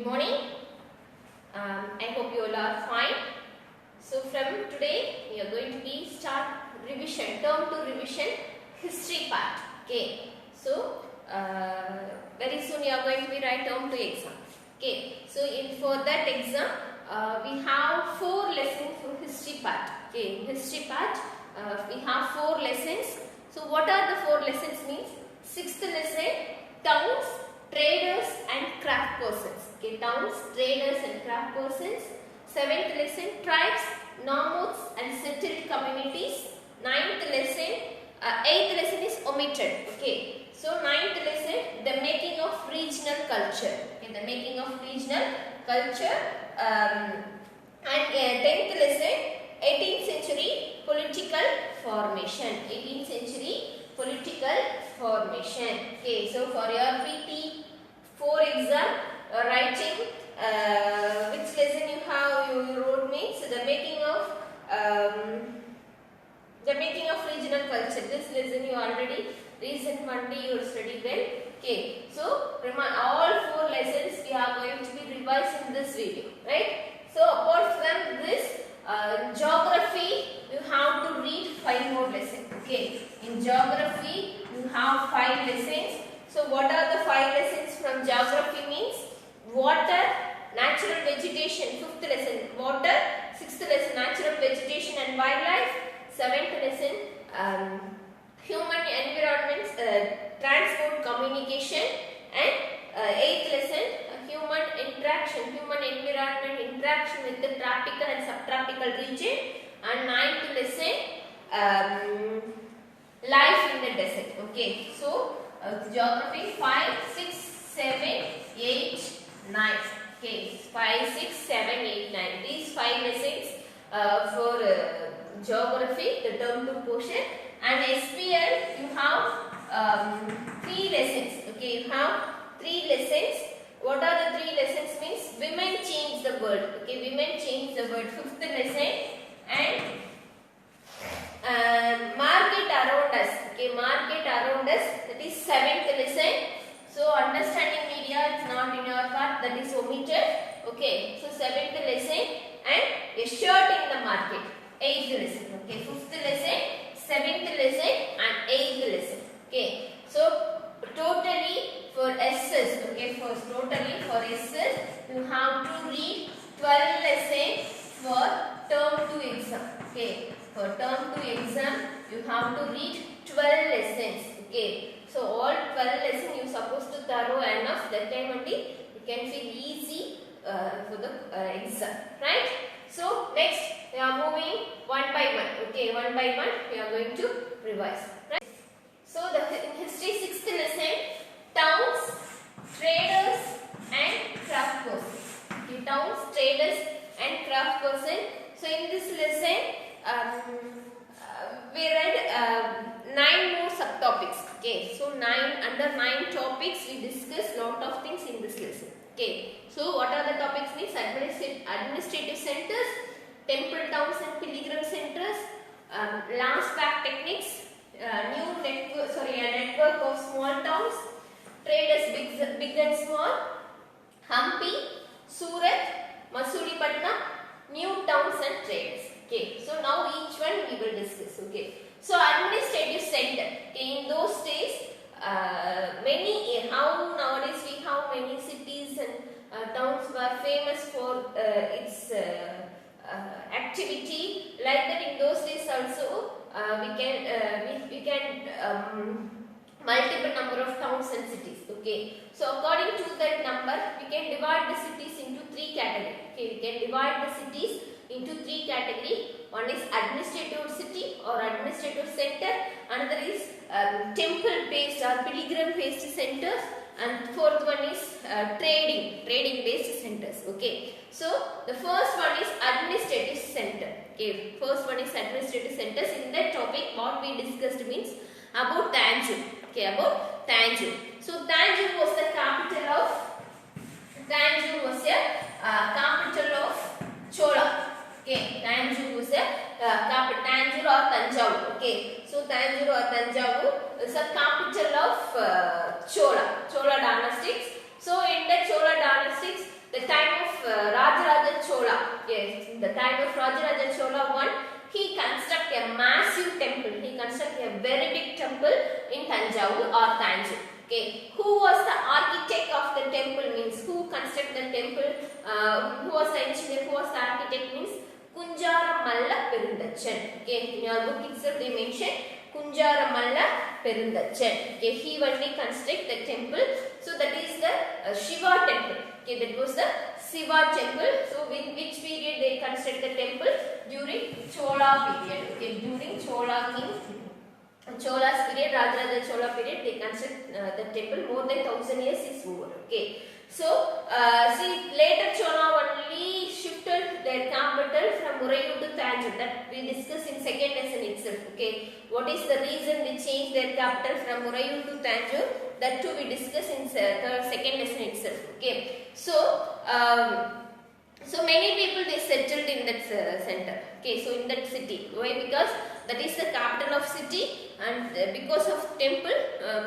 Good morning. I hope you all are fine. So from today we are going to be start revision, term 2 revision, history part. Okay. So very soon you are going to be write term 2 exam. Okay. So for that exam we have 4 lessons for history part. Okay. In history part we have 4 lessons. So what are the 4 lessons means? 6th lesson, towns, traders and craft persons. Okay, towns, traders and craft persons. 7th lesson, tribes, nomads and settled communities. 9th lesson, 8th lesson is omitted. Okay, so 9th lesson, the making of regional culture. Okay, the making of regional culture. And 10th lesson, 18th century political formation. 18th century political formation. Okay, so for your PT 4 exam writing, which lesson you have? You wrote me. So the making of regional culture. This lesson you already recent Monday you studied well. Okay, so all 4 lessons we are going to be revised in this video, right? So apart from this, geography you have to read 5 more lessons. Okay, in geography you have 5 lessons. So what are the 5 lessons from geography means? Water, natural vegetation, 5th lesson water, 6th lesson natural vegetation and wildlife, 7th lesson human environments, transport, communication, and 8th lesson human interaction, human environment interaction with the tropical and subtropical region, and 9th lesson life in the desert. Okay, so geography 5, 6, 7, 8, 9. Okay, 5, 6, 7, 8, 9. These 5 lessons for geography, the term 2 portion, and SPL you have 3 lessons. Okay, you have 3 lessons. What are the 3 lessons means? Women change the world. Okay, women change the world. 5th lesson, and market around us. Okay, market around us. That is 7th lesson. So understanding media is not in your part. That is omitted. Okay, so 7th lesson, and a shirt in the market. 8th lesson. Okay, 5th lesson, 7th lesson, and 8th lesson. Okay, so totally for SS. Okay, totally for SS you have to read 12 lessons for term 2 exam. Okay, for term 2 exam you have to read 12 lessons. Okay, so all 12 lessons you supposed to thorough enough. That time only you can feel easy for the exam, right? So next we are moving one by one. Okay, one by one we are going to revise, right? So in history 6th lesson, towns, traders and craft persons. Okay, towns, traders and craft person. So in this lesson we read 9 more subtopics. Okay, so under 9 topics we discuss lot of things in this lesson. Okay, so what are the topics means? Administrative centers, temple towns and pilgrim centers, lance back techniques, a network of small towns, traders big and small, Hampi, Surat, Masulipattnam, new towns and traders. Okay, so now each one we will discuss. Okay, so administrative center. Okay, in those days, nowadays we have many cities and towns were famous for its activity. Like that, in those days also we can multiple number of towns and cities. Okay, so according to that number we can divide the cities into 3 categories. Okay, we can divide the cities into 3 categories. One is administrative city or administrative center, another is temple based or pilgrim based centers, and 4th one is trading based centers. Okay, so the first one is administrative center. Okay, first one is administrative centers. In that topic what we discussed means about Tanjore. Okay, about Tanjore. So Tanjore was the capital of Chola. Okay, Tanjore was a capital. Tanjore or Tanjavur. Okay, so Tanjore or Tanjavur is a capital of Chola dynastics. So in the Chola dynastics, the the time of Rajaraja Chola I, he constructed a massive temple. He constructed a very big temple in Tanjavur or Tanjore. Okay, who was the architect of the temple means who constructed the temple? Who was the engineer? Who was the architect means Kunjaramalla Perundachan. Okay, in your book itself they mention Kunjaramalla Perundachan. Okay, he only construct the temple. So that is the Shiva temple. Okay, that was the Shiva temple. So in which period they construct the temple? During Chola period. Okay, during Chola king. Chola's period, Rajaraja Chola period, they construct the temple. More than 1000 years is over. Okay. So, see, later Chola only shifted their capital from Uraiyur to Tanjore. That we discuss in second lesson itself. Okay. What is the reason they changed their capital from Uraiyur to Tanjore? That too we discuss in second lesson itself. Okay. So many people they settled in that center. Okay. So in that city. Why? Because that is the capital of city, and because of temple,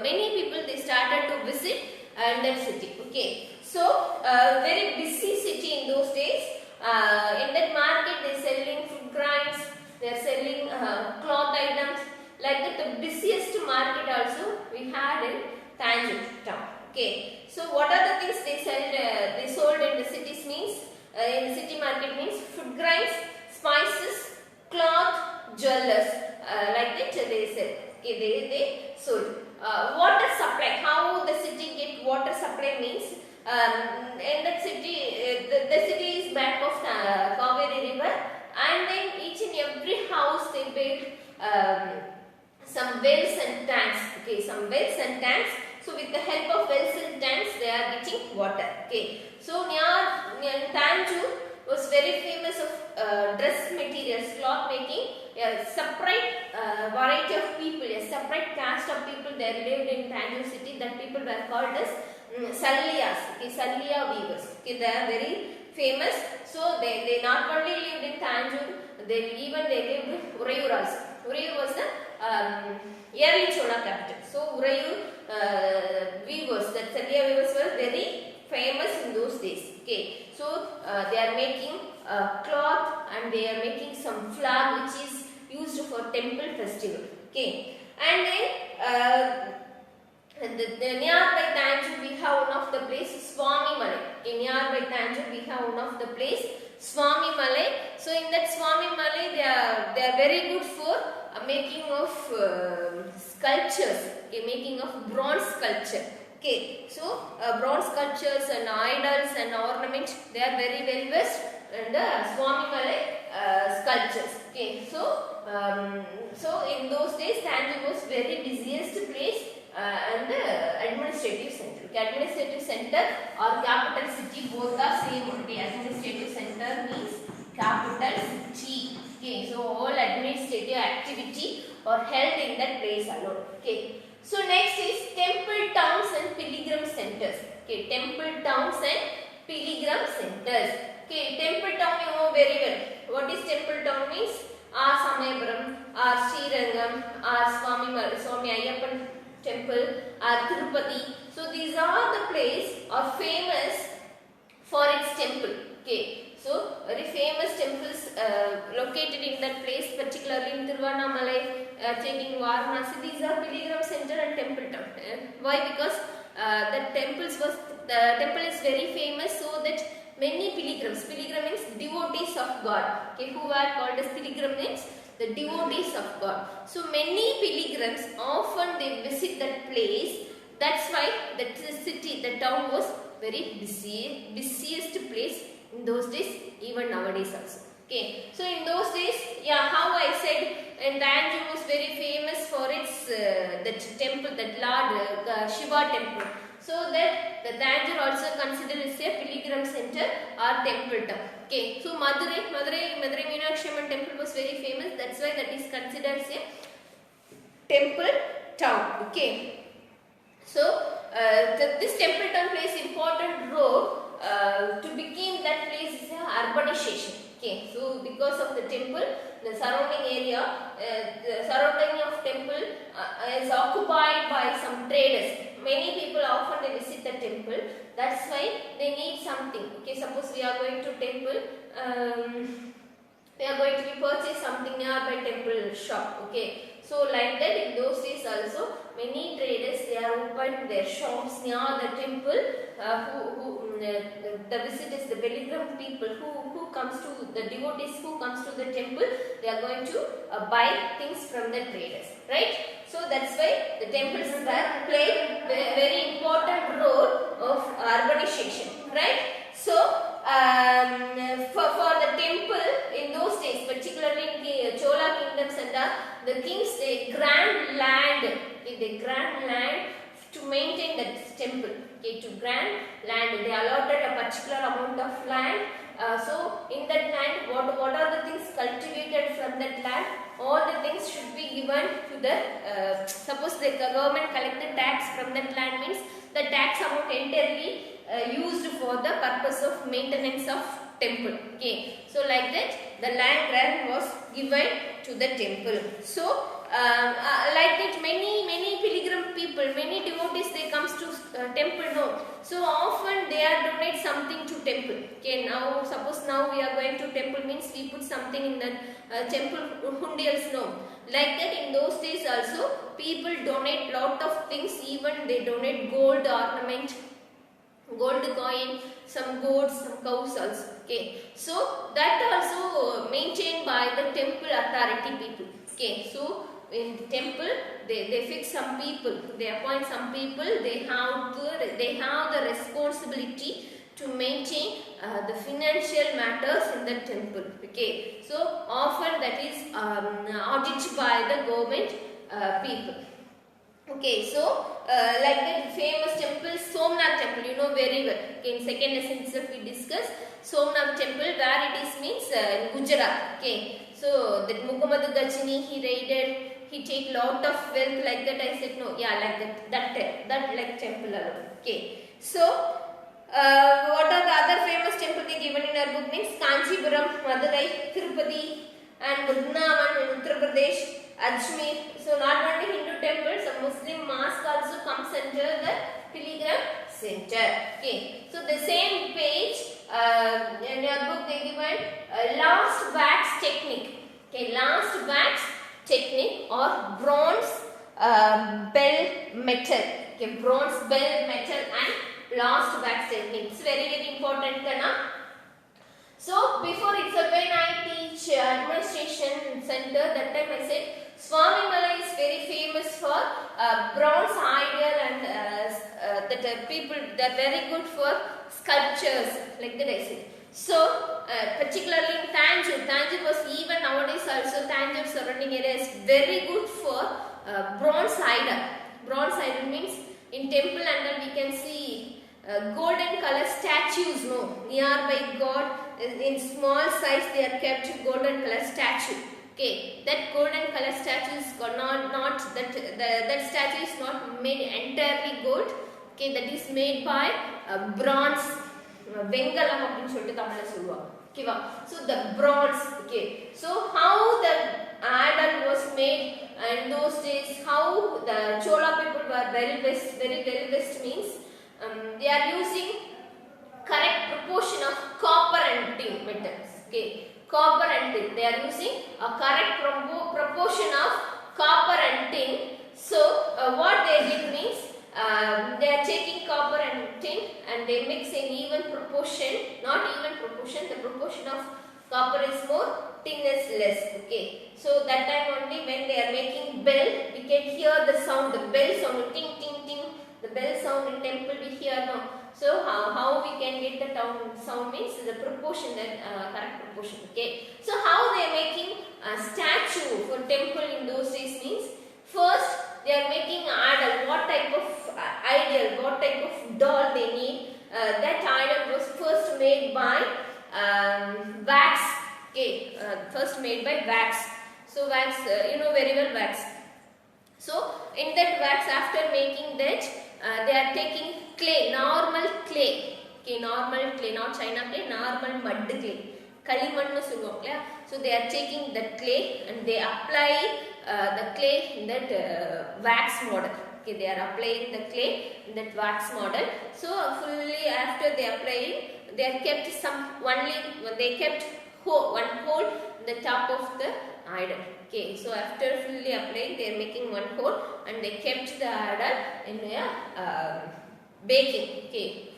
many people they started to visit that city. Okay. So very busy city in those days. In that market they are selling food grains, they are selling cloth items. Like that, the busiest market also we had in Tanjore town. Okay. So what are the things they sell? They sold in the cities means in the city market means food grains, spices, cloth, jewelers. Like that they sell. Okay, they sold. Water supply. How the city get water supply means in that city, the city is back of Kaveri river, and then each and every house they built some wells and tanks. Okay, some wells and tanks. So with the help of wells and tanks, they are getting water. Okay. So near Tanjore was very famous of dress materials, cloth making. A separate variety of people, a separate caste of people they lived in Tanjore city. That people were called as Salliyas. Okay, Salliya weavers. Okay, they are very famous. So they not only lived in Tanjore, they lived in Uraiyur also. Uraiyur was the early Chola capital. So Uraiyur weavers, that Salliya weavers were very famous in those days. Okay, so they are making cloth and they are making some flag which is used for temple festival. Okay, and then nearby Tanjore we have one of the place Swami Malai. Okay, nearby Tanjore we have one of the place Swami Malai. So in that Swami Malai they are very good for making of sculptures. Okay, making of bronze sculpture. Okay, so bronze sculptures and idols and ornaments they are very well versed in the Swami Malai sculptures. Okay, so in those days Tanjore was very busiest place and administrative center. Okay, administrative center or capital city both are same only. Administrative center means capital city. Okay, so all administrative activity are held in that place alone. Okay. So next is temple towns and pilgrim centers. Okay, temple towns and pilgrim centers. Okay, temple town you know very well. What is temple town means? R. Samayapuram, R. Srirangam, R. Swami Ayyappan temple, R. Tirupati. So these are the places are famous for its temple. Okay, so very famous temples located in that place, particularly in Tiruvannamalai. Taking Varanasi, these are pilgrim center and temple town. Why? Because the temple is very famous, so that many pilgrim means devotees of God. Okay, who are called as pilgrim means the devotees of God. So many pilgrims often they visit that place. That's why that city, the town was very busiest place in those days, even nowadays also. Okay, so in those days, yeah, how I said, and Tanjore was very famous for its that temple, that Lord Shiva temple. So that the Tanjore also considered as a pilgrim center or temple town. Okay, so Madurai Meenakshi Amman temple was very famous. That's why that is considered as a temple town. Okay, so this temple town plays important role to become that place is a urbanization. Okay, so because of the temple, the surrounding area, the surrounding of temple is occupied by some traders. Many people often they visit the temple. That's why they need something. Okay, suppose we are going to temple. they are going to be purchase something nearby temple shop. Okay, so like that in those days also many traders they are opened their shops near the temple. The visitors, the pilgrim people who comes to the devotees who comes to the temple, they are going to buy things from the traders, right? So that's why the temples were played very important role of urbanization, right? So for the temple in those days, particularly in Chola kingdoms and the kings, they grant land, they grant land to maintain that temple. Okay, to grant land, they allotted a particular amount of land. So in that land, what are the things cultivated from that land? All the things should be given to the. Suppose the government collected tax from that land, means the tax amount entirely used for the purpose of maintenance of temple. Okay, so like that the land grant was given to the temple. So like that many pilgrim people, many devotees, they comes to temple, no, so often they are donate something to temple. Okay, now suppose now we are going to temple, means we put something in the temple hundiyals, no, like that in those days also people donate lot of things, even they donate gold ornament, gold coin, some goats, some cows also. Okay, so that also maintained by the temple authority people. Okay, so in the temple they fix some people, they appoint some people, they have the responsibility to maintain the financial matters in the temple. Okay, so often that is audited by the government people. Okay, so like the famous temple Somnath temple, you know very well. Okay, in second lesson itself we discussed Somnath temple, where it is means in Gujarat. Okay, so that Muhammad Ghazani, he raided, he take lot of wealth, like that. I said no, yeah, like that like temple alone. Okay, so what are the other famous temple they given in our book means Kanchipuram, Madurai, Tirupati and Vrindavan in Uttar Pradesh, Ajmer. So not only Hindu temples, a Muslim mosque also comes under the pilgrim center. Okay, so the same page in your book they given last wax technique. Okay, last wax technique or bronze bell metal. Okay, bronze bell metal and last wax technique. It's very important, Kana. So before itself when I teach administration center, that time I said Swami Mala is very famous for bronze idol and that people, they are very good for sculptures, like that I said. So particularly in Tanjore was even nowadays also Tanjore surrounding area is very good for bronze idol. Bronze idol means in temple, and then we can see golden color statues, no, nearby God. In small size they are kept golden color statue. Okay, that golden color statue is not that statue is not made entirely gold. Okay, that is made by bronze, vengalam அப்படினு சொல்லிட்டு தமிழ்ல சொல்லுவாங்க. ஓகேவா? So the bronze. Okay, so how the idol was made in those days, how the Chola people were very well versed means they are using correct proportion of copper and tin metals. Okay, copper and tin, they are using a correct proportion of copper and tin. So what they did means they are taking copper and tin and they mix in even proportion, not even proportion, the proportion of copper is more, tin is less. Okay, so that time only when they are making bell, we can hear the sound, the bell sound, ting ting ting, the bell sound in temple we hear now. So how we can get the sound means the proportion, that correct proportion. Okay, so how they are making a statue for temple in those days means first they are making idol. What type of idol, what type of doll they need, that idol was first made by wax. Okay, first made by wax. So wax, you know very well wax. So in that wax, after making that they are taking clay, normal clay. Okay, normal clay, not China clay, normal mud clay, kalimannu solluvom இல்லையா. So they are taking that clay and they apply the clay in that wax model. Okay, they are applying the clay in that wax model. So fully after they applying, they are kept some only, they kept one hole in the top of the idol. Okay, so after fully applying, they are making one hole and they kept the idol in a baking. Okay,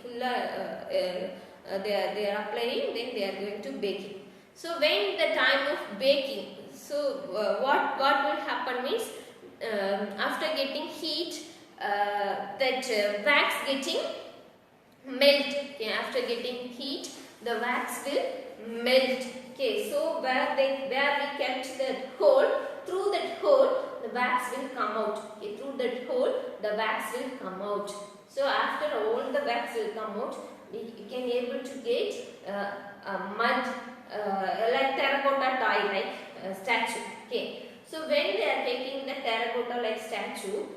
they are applying, then they are going to baking. So when the time of baking, so what will happen means after getting heat, that wax getting melt. Okay, after getting heat, the wax will melt. Okay, so where we kept that hole, through that hole the wax will come out. Okay, through that hole the wax will come out. So after all the wax will come out, you can able to get a mud like terracotta toy like statue. Okay, so when they are taking the terracotta like statue,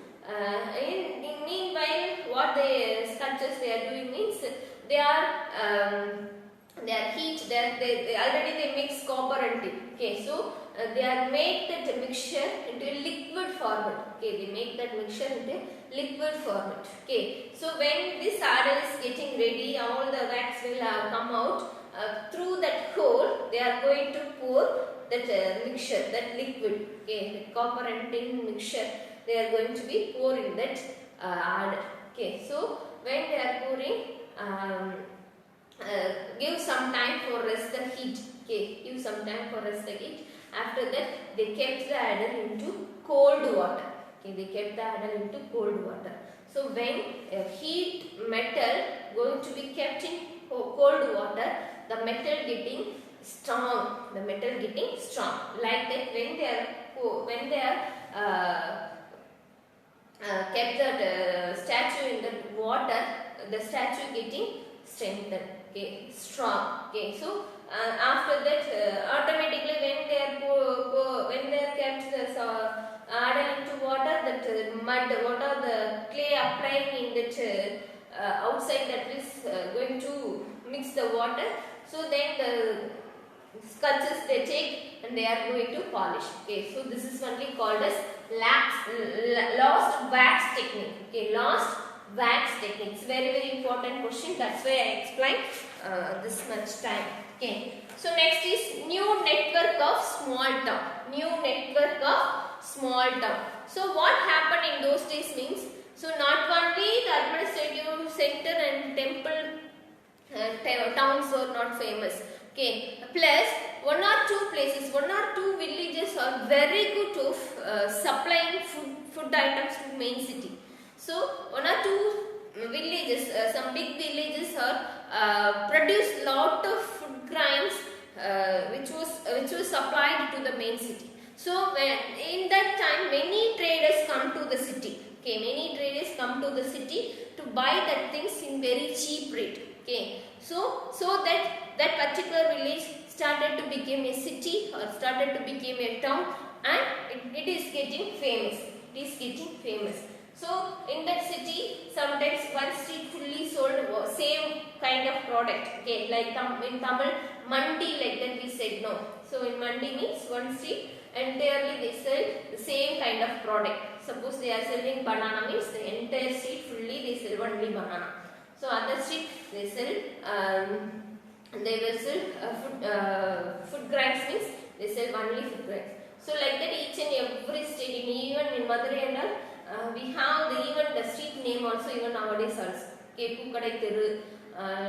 in meanwhile what the sculptures they are doing means they are heat. They already they mix copper and tin. Okay, so they are make that mixture into a liquid format. Okay, they make that mixture into liquid format. Okay, so when this idol is getting ready, all the wax will come out. Through that hole, they are going to pour that mixture, that liquid. Okay, the copper and tin mixture, they are going to be pouring that idol. Okay, so when they are pouring, give some time for rest the heat. Okay, give some time for rest the heat. After that, they kept the idol into cold water. Okay, they kept the idol into cold water. So when heat metal going to be kept in cold water, the metal getting strong. The metal getting strong. Like that, when they are kept the statue in the water, the statue getting strengthened. Okay, strong. Okay, so after that, automatically when they are kept the idol into water, that mud, what are the clay applying in that outside, that is going to mix the water. So then the sculptures they take and they are going to polish. Okay, so this is only called as lost wax technique. Okay, lost wax technique. It's very important question. That's why I explained this much time. Okay. So next is new network of small town. New network of small town. So what happened in those days means, so not only the administrative center and temple towns are not famous. Okay. Plus one or two places, one or two villages are very good of supplying food items to main city. So one or two villages, some big villages are produce lot of food grains which was supplied to the main city. So when in that time many traders come to the city. Okay, many traders come to the city to buy that things in very cheap rate. Okay, so that particular village started to become a city or started to become a town, and it is getting famous. It is getting famous. So in that city, sometimes one street fully sold same kind of product. Okay, like in Tamil, mandi, like that we said no. So in mandi means one street entirely they sell the same kind of product. Suppose they are selling banana means the entire street fully they sell only banana. So other street they sell they will sell food grains means they sell only food grains. So like that each and every street, even in Madurai and all, we have even the street name also even nowadays also. Okay, Pukadai Teru,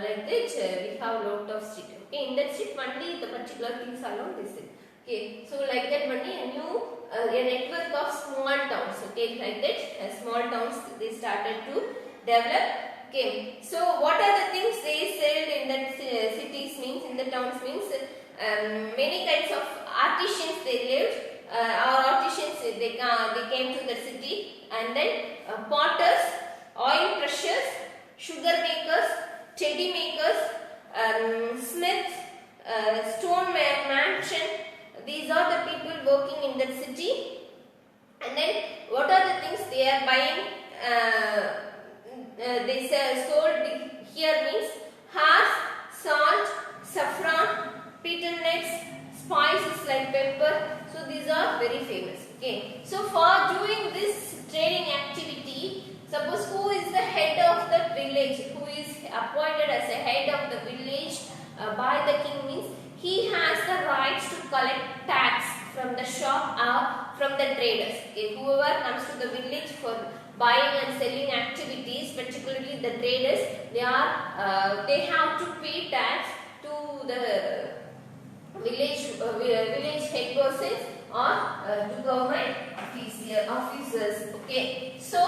like that we have lot of street. Okay, in that street only the particular things alone they sell. Okay, so like that only a new a network of small towns. Okay, like that small towns they started to develop. Okay, so what are the things they sell in that cities means, in the towns means, many kinds of artisans they lived. Our artisans they came to the city, and then potters, oil crushers, sugar makers, teddy makers, smiths, stone mansion. These are the people working in that city. And then what are the things they are buying? They sold here means herbs, salt, saffron, betel nuts, spices like pepper. So these are very famous. Okay. So for doing this trading activity, suppose who is the head of the village, who is appointed as a head of the village by the king means he has the rights to collect tax from the shop or from the traders. Okay, whoever comes to the village for buying and selling activities, particularly the traders, they have to pay tax to the village head persons or to government officers. Okay, so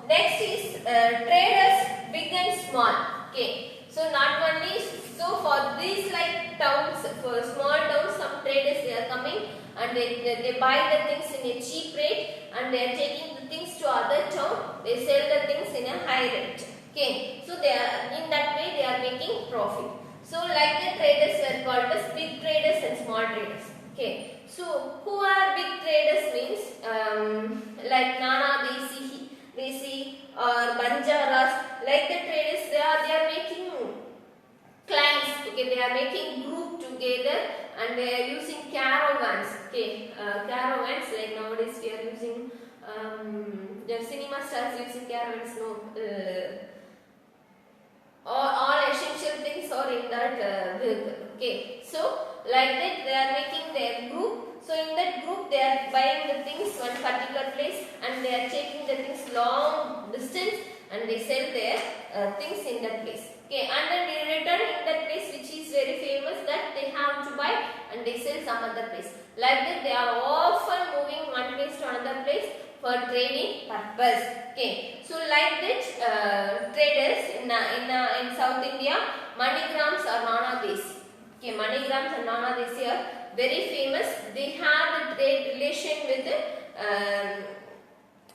next is traders big and small. Okay, so not only for these like towns, for small towns, some traders they are coming and they buy the things in a cheap rate and they are taking the things to other town, they sell the things in a high rate. Okay, so they are in that way they are making profit. So like the traders were called as big traders and small traders. Okay, so who are big traders means like Nana Desi or Banjaras, like the traders they are making clans. Okay, they are making group together and they are using caravans. Okay, caravans like nowadays we are using the cinema stars using caravans. No, all essential things are in that vehicle. Okay, so like that they are making their group. So in that group they are buying the things one particular place and they are taking the things long distance and they sell their things in that place. Okay, and then they return in that place which is very famous that they have to buy and they sell some other place. Like that they are often moving one place to another place for trading purpose. Okay, so like that traders in South India, Manigrams or Nana Desi. Okay, Manigrams and Nana Desi are very famous. They have a trade relation with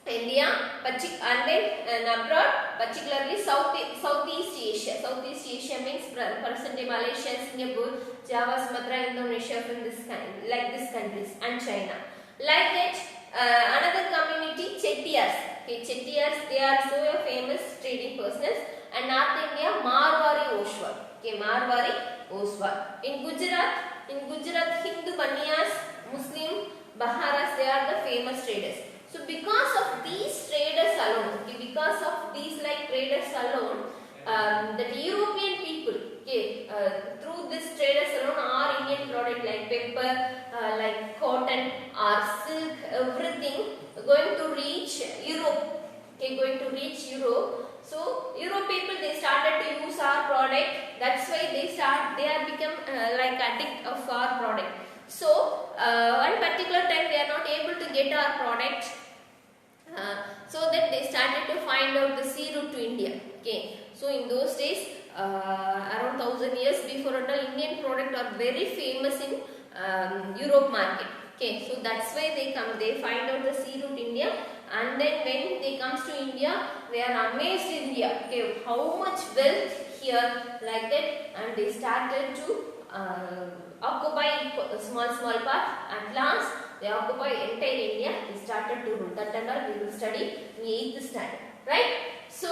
India and then abroad, particularly Southeast Asia. Southeast Asia means present-day Malaysia, Singapore, Java, Sumatra, Indonesia, from this kind, like these countries, and China. Like that, another community, Chettiars. Okay, Chettiars, they are so famous trading persons. And North India, Marwari Oswal. Okay, Marwari Oswal. In Gujarat, Hindu Baniyas, Muslim Baharas, they are the famous traders. So because of these traders alone, okay, because of these like traders alone, the European people, okay, through these traders alone, our Indian product like pepper, like cotton or silk, everything going to reach Europe. Okay, going to reach Europe. So Europe people they started to use our product. That's why they are become like addict of our product. So one particular time they are not able to get our product. So that they started to find out the sea route to India. Okay, so in those days, around 1000 years before, Indian product are very famous in Europe market. Okay, so that's why they find out the sea route India, and then when they comes to India, they are amazed in India. Okay, how much wealth here, like that, and they started to occupy a small part. At last, they occupy entire India. They started to rule. That and all we will study in 8th standard, right? So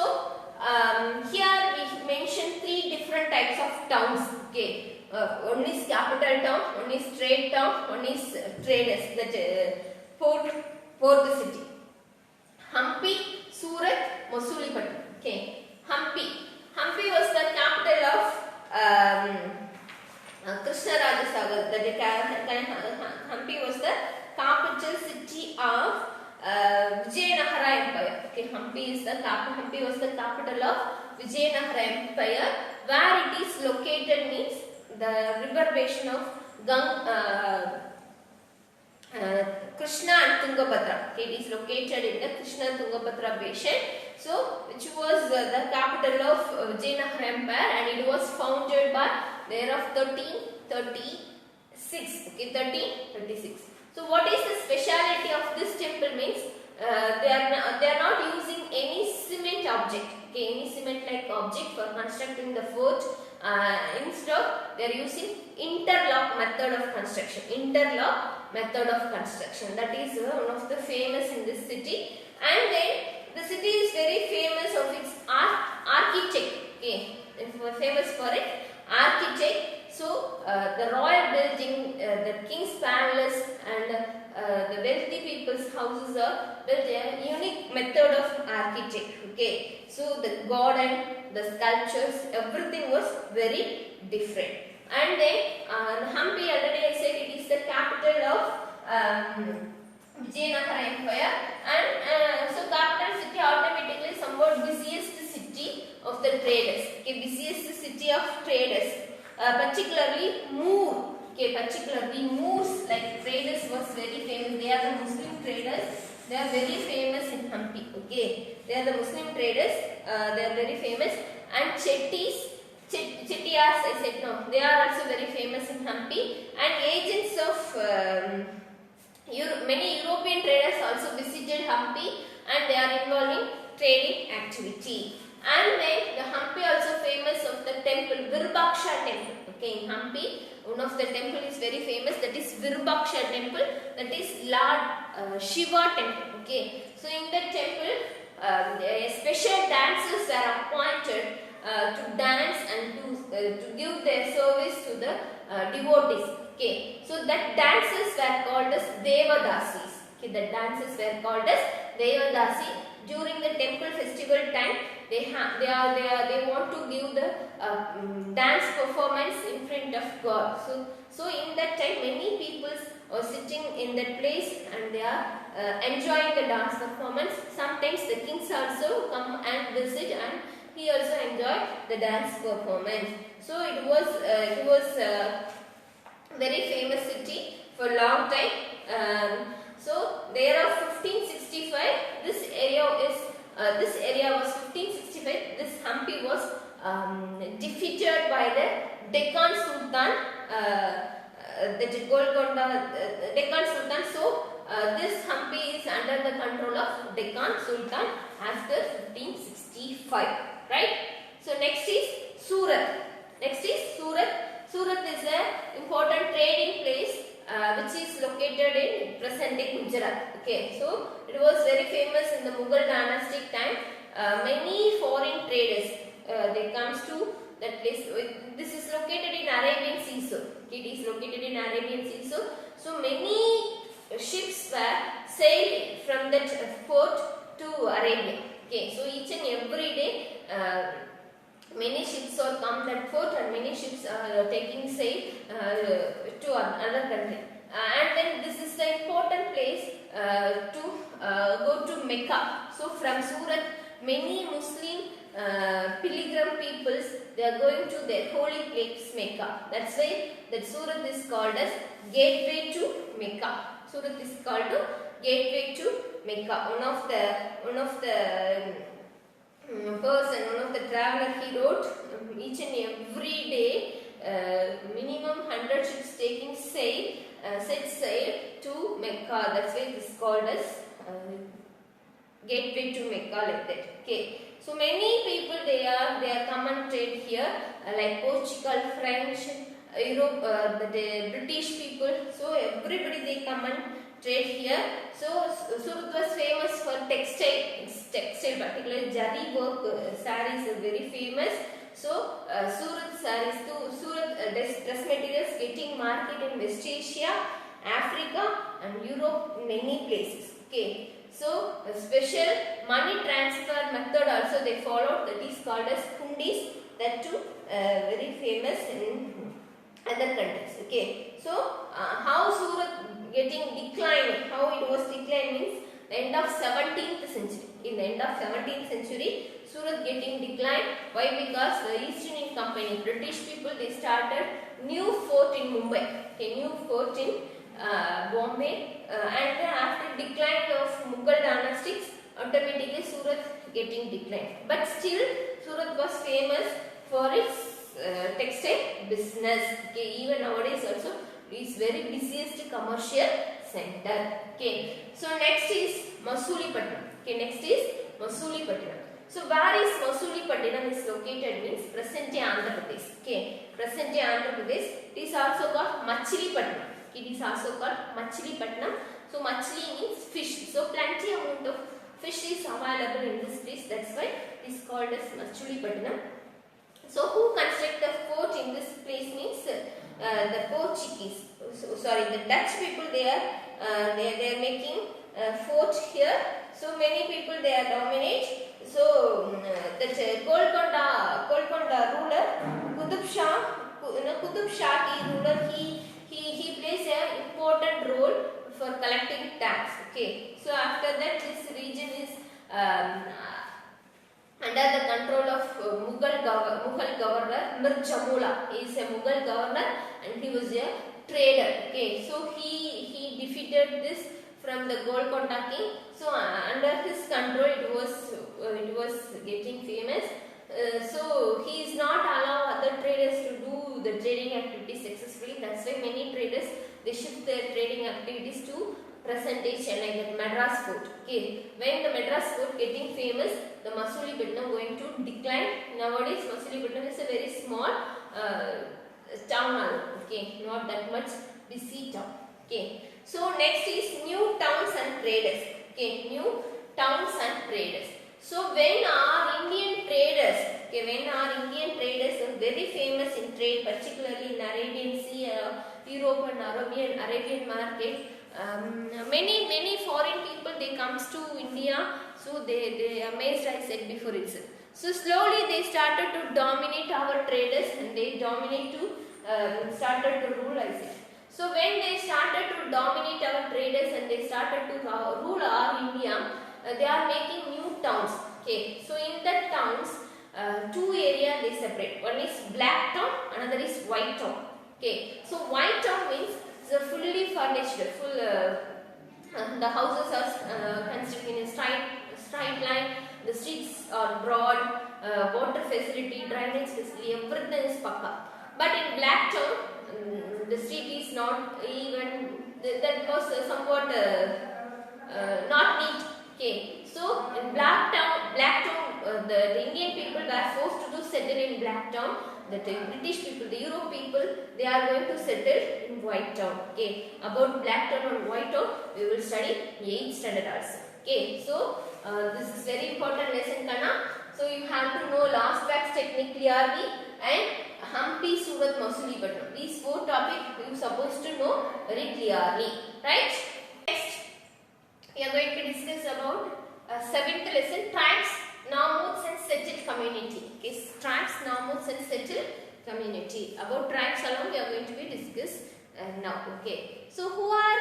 here we mention 3 different types of towns. Okay. One is capital town, one is trade town, one is traders, that port city. Hampi, Surat, Mosulipatnam. Okay, Hampi was the capital of Krishna Raja Sagar. Hampi was the capital city of Vijayanagara Empire. Okay, Hampi was the capital of Vijayanagara Empire. Where it is located means the river basin of Krishna and Tungabhadra. Okay, it is located in the Krishna and Tungabhadra basin. So, which was the capital of Vijayanagara Empire, and it was founded by the year of 1336. Okay, 1336. So, what is the speciality of this temple means? They are not using any cement object. Okay, any cement like object for constructing the fort. Instead, they are using interlock method of construction. That is one of the famous in this city. And then the city is very famous of its architect. Okay, famous for it architect. So the royal building, the king's palace, and the wealthy people's houses are built a unique method of architecture. Okay, so the garden, the sculptures, everything was very different. And then Hampi, already I said, it is the capital of Vijayanagara Empire, and so capital city automatically somewhat busiest city of the traders. Okay, busiest city of traders, particularly Moor. Okay, particularly Moors, like traders was very famous. They are the Muslim traders. They are very famous in Hampi. Okay, they are the Muslim traders. They are very famous. And Chettiars, I said no. They are also very famous in Hampi. And agents of many European traders also visited Hampi, and they are involved in trading activity. And then the Hampi also famous of the temple, Virupaksha temple. Okay, in Hampi, one of the temple is very famous, that is Virupaksha temple, that is Lord Shiva temple. Okay, so in that temple, special dancers are appointed to dance and to give their service to the devotees. Okay, so that dances were called as Devadasis. Okay, the dances were called as Devadasi. During the temple festival time, they want to give the dance performance in front of God. So in that time, many people are sitting in that place and they are enjoying the dance performance. Sometimes the kings also come and visit, and he also enjoy the dance performance. So it was very famous city for a long time. So there of 1565, this area was 1565. This Hampi was defeated by the Deccan Sultan, the Golconda Deccan Sultan. So this Hampi is under the control of Deccan Sultan after 1565. Right? So next is Surat. Surat is an important trading place which is located in present-day Gujarat. Okay, so it was very famous in the Mughal dynastic time. Many foreign traders they comes to that place. This is located in Arabian Sea. Okay, it is located in Arabian Sea. So many ships were sailed from that port to Arabia. Okay, so each and every day many ships are come that port, and many ships are taking sail to another country. And then this is the important place to go to Mecca. So from Surat, many Muslim pilgrim peoples, they are going to their holy place Mecca. That's why that Surat is called as gateway to Mecca. Surat is called to gateway to Mecca. One of the traveler, he wrote each and every day minimum 100 ships taking set sail to Mecca. That's why it is called as gateway to Mecca, like that. Okay, so many people they are come and trade here, like Portugal, French, Europe, the British people. So everybody they come and trade here. So Surat was famous for textile, particularly Jadi work sarees are very famous. So Surat sarees, dress materials getting market in West Asia, Africa and Europe, many places. Okay, so a special money transfer method also they followed, that is called as hundis, that too very famous in other countries. Okay, so how Surat getting declining, how it was declining means the end of 17th century. In the end of 17th century, Surat getting declined. Why? Because the East Indian Company, British people, they started new fort in Mumbai, okay, new fort in Bombay, and after decline of Mughal dynastics, automatically Surat getting declined. But still, Surat was famous for its textile business. Okay, even nowadays also it is very busiest commercial center. Okay, so next is Masulipatinam. Okay, next is Masulipatinam. So where is Masulipatinam is located means present day Andhra Pradesh. Okay, present day Andhra Pradesh. It is also called Machilipatnam. It is also called Machilipatnam. So Machili means fish. So plenty amount of fish is available in this place. That's why it is called as Machilipatnam. So who construct the fort in this place means the Portuguese. The Dutch people they are making fort here. So many people they are dominate. So that Golconda ruler Qutub Shah Qutub Shah ruler, he plays an important role for collecting tax. Okay, so after that this region is under the control of Mughal governor Mir Jamula. He is a Mughal governor and he was a trader. Okay, so he defeated this from the Golconda king. So under his control it was getting famous. So he is not allow other traders to do the trading activities successfully. That's why many traders they shift their trading activities to present day Chennai, like Madras Fort. Okay, when the Madras Fort getting famous, the Masulipatinam going to decline. Nowadays Masulipatinam is a very small town. Okay, not that much busy town. Okay, so next is new towns and traders. Okay, new towns and traders. So when our Indian traders, are very famous in trade, particularly in Arabian Sea, Europe and Arabian market. Many foreign people they comes to India, so they amazed, I said before itself. So slowly they started to dominate our traders and they dominate to started to rule, I said. So when they started to dominate our traders and they started to rule our India, they are making new towns. Okay, so in that towns, two areas they separate. One is black town, another is white town. Okay, so white town means it's a fully furnished, the houses are constructed in a straight line. The streets are broad, water facility, drainage facility, everything is pakka. But in black town, the street is not even. That was somewhat not neat. Okay, so in black town, the Indian people were forced to settle in black town. The British people, the Europe people, they are going to settle in white town. Okay, about black town and white town, we will study 8th standard also. Okay, so this is very important lesson, Kana. So you have to know last wax technique clearly and Hampi, Surat, Masulipatinam. These four topics you are supposed to know very clearly, right? Next, we are going to discuss about 7th lesson, tribes, nomads and settled community. Okay, tribes, nomads and settled community. About tribes alone we are going to be discussed now. Okay, so who are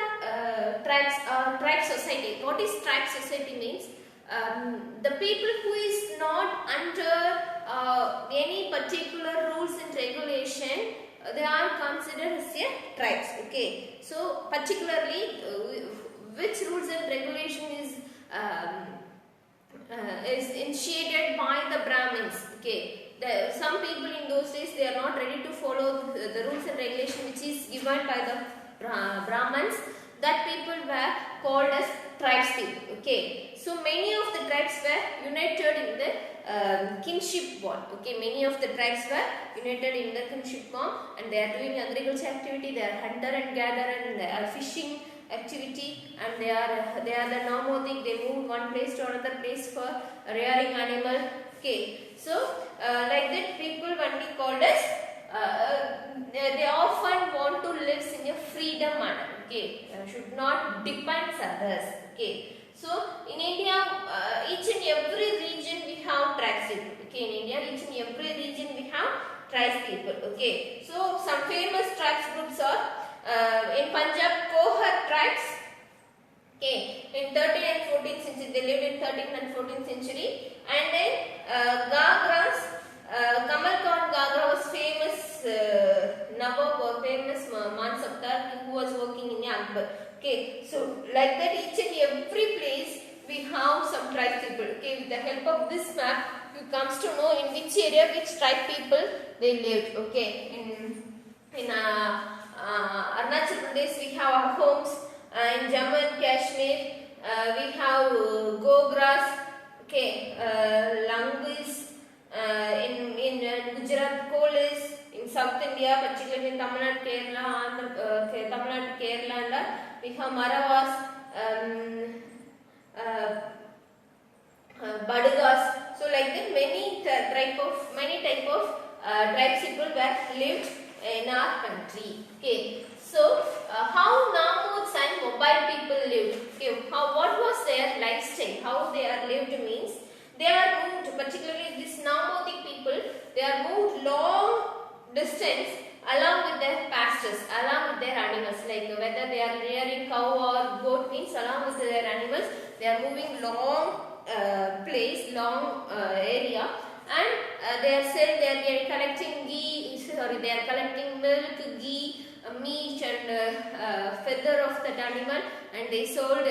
tribes? Tribe society. What is tribe society means? The people who is not under any particular rules and regulation, they are considered as a tribes. Okay, so particularly which rules and regulation is initiated by the Brahmins. Okay, some people in those days they are not ready to follow the rules and regulation which is given by the Brahmins. That people were called as tribes people. Okay, so many of the tribes were united in the kinship bond. Okay, many of the tribes were united in the kinship bond and they are doing agriculture activity, they are hunter and gatherer and they are fishing activity and they are the nomadic. They move one place to another place for rearing animal. Okay, so like that people only called as they often want to live in a freedom manner. Okay, should not depend others. Okay, so in India, each and every region we have tribes people. Okay, in India, each and every region we have tribes people. Okay, so some famous tribes groups are in Punjab, Kohar tribes. Okay, in 13th and 14th century, they lived in 13th and 14th century. And then Gagras, Kamal Khan Gagra was famous Nawab or famous Mansabdar who was working in Akbar. Okay, so like that each and every place we have some tribe people. Okay, with the help of this map, you comes to know in which area which tribe people they lived. Okay, in Arunachal Pradesh we have our homes. In Jammu and Kashmir we have Gogras. Okay, Langis. In Gujarat, Kolis. In South India, particularly in Tamil Nadu, Kerala, we have Marawas, Badagas. So like that, many type of tribes people were lived in our country. Okay, so how nomads and mobile people lived? Okay, what was their lifestyle? How they are lived means they are moved, particularly these nomadic people, they are moved long distance along with their pastures, along with their animals, like whether they are rearing cow or goat, means along with their animals they are moving long long area, and they are collecting they are collecting milk, ghee, meat and feather of that animal, and they sold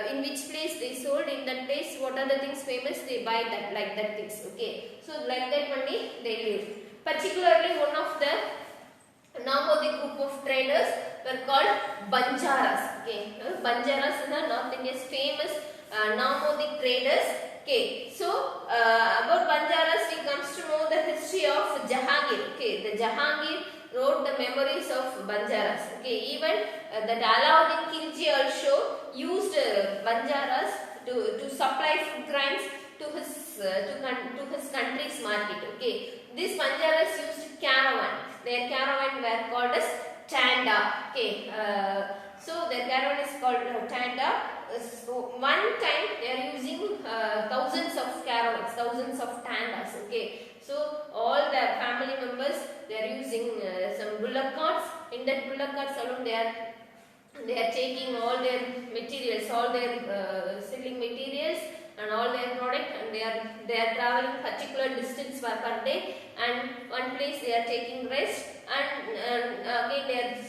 in which place they sold, in that place what are the things famous, they buy that, like that things. Okay, so like that only they live. Particularly one of the Namodi group of traders were called Banjaras. Okay, Banjaras is the North India's famous Namodi traders. Okay, so about Banjaras we comes to know the history of Jahangir. Okay, the Jahangir wrote the memories of Banjaras. Okay, even that Alauddin Khilji also used Banjaras to supply food grains to his country's market. Okay, these Banjaras used caravan. Their caravan were called as Tanda. Okay, so their caravan is called Tanda. So one time they are using thousands of caravans, thousands of tandas. Okay, so all the family members they are using some bullock carts. In that bullock carts alone they are taking all their materials, all their selling materials and all their product, and they are traveling particular distance per day, and one place they are taking rest, and again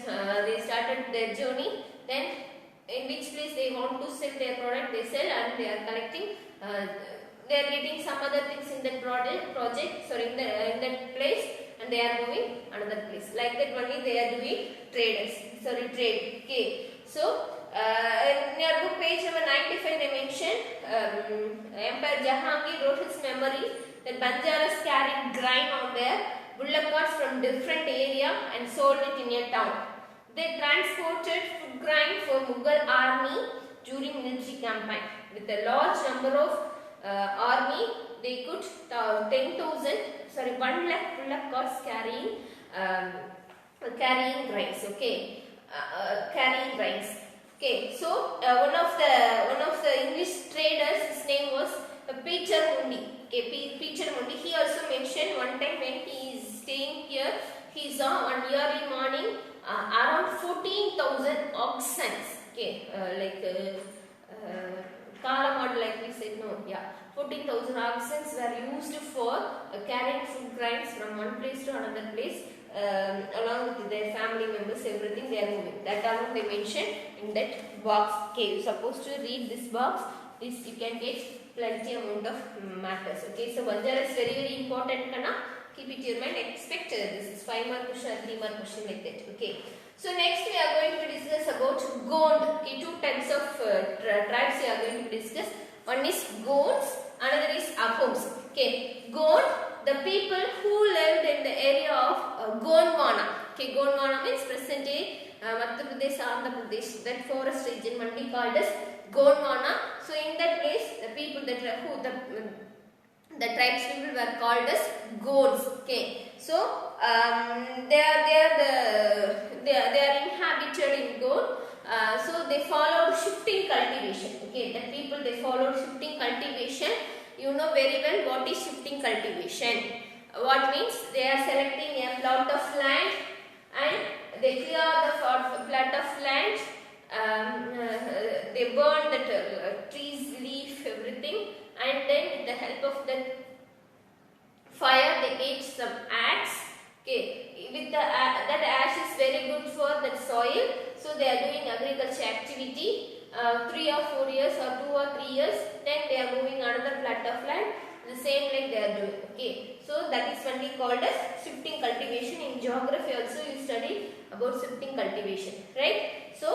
they started their journey. Then in which place they want to sell their product, they sell, and they are collecting. They are getting some other things in that in that place, and they are moving another place. Like that only they are doing trade. Okay, so in your book page number 95 they mention Emperor Jahangir wrote his memory that Banjaras carried grain on their bullock carts from different area and sold it in a town. They transported food grain for Mughal army during military campaign. With a large number of army, they could 1 lakh bullock carts carrying grains. Okay, carrying grains. Okay, so one of the English traders, his name was Peter Mundy. Okay, Peter Mundy. He also mentioned one time when he is staying here, he saw on early morning around 14,000 oxen. Okay, Kalamad, like we said, no, yeah, 14,000 oxen were used for carrying food grains from one place to another place. Along with their family members, everything they are moving. That alone they mentioned in that box. Okay, you are supposed to read this box. This you can get plenty amount of matters. Okay, so Banjara is very important. Kana? Keep it in your mind. Expect this is 5 mark question, 3 mark question like that. Okay. So next we are going to discuss about Gond. Okay, two types of tribes we are going to discuss. One is Gonds, another is Ahoms. Okay, Gond, the people who lived in the area of Gondwana. Okay, Gondwana means present day Madhya Pradesh, Andhra Pradesh. That forest region only called as Gondwana. So in that place, the people that the tribes people were called as Gonds. Okay, so they are inhabited in Gond. So they followed shifting cultivation. Okay, the people they followed shifting cultivation. You know very well what is shifting cultivation. What means they are selecting a plot of land and they clear the plot of land. They burn the trees, leaf, everything, and then with the help of the fire they take some axe. Okay, with that ash is very good for that soil, so they are doing agriculture activity 3 or 4 years or 2 or 3 years, then they are moving another plot of land, the same like they are doing. Okay, so that is only called as shifting cultivation. In geography also you study about shifting cultivation, right? So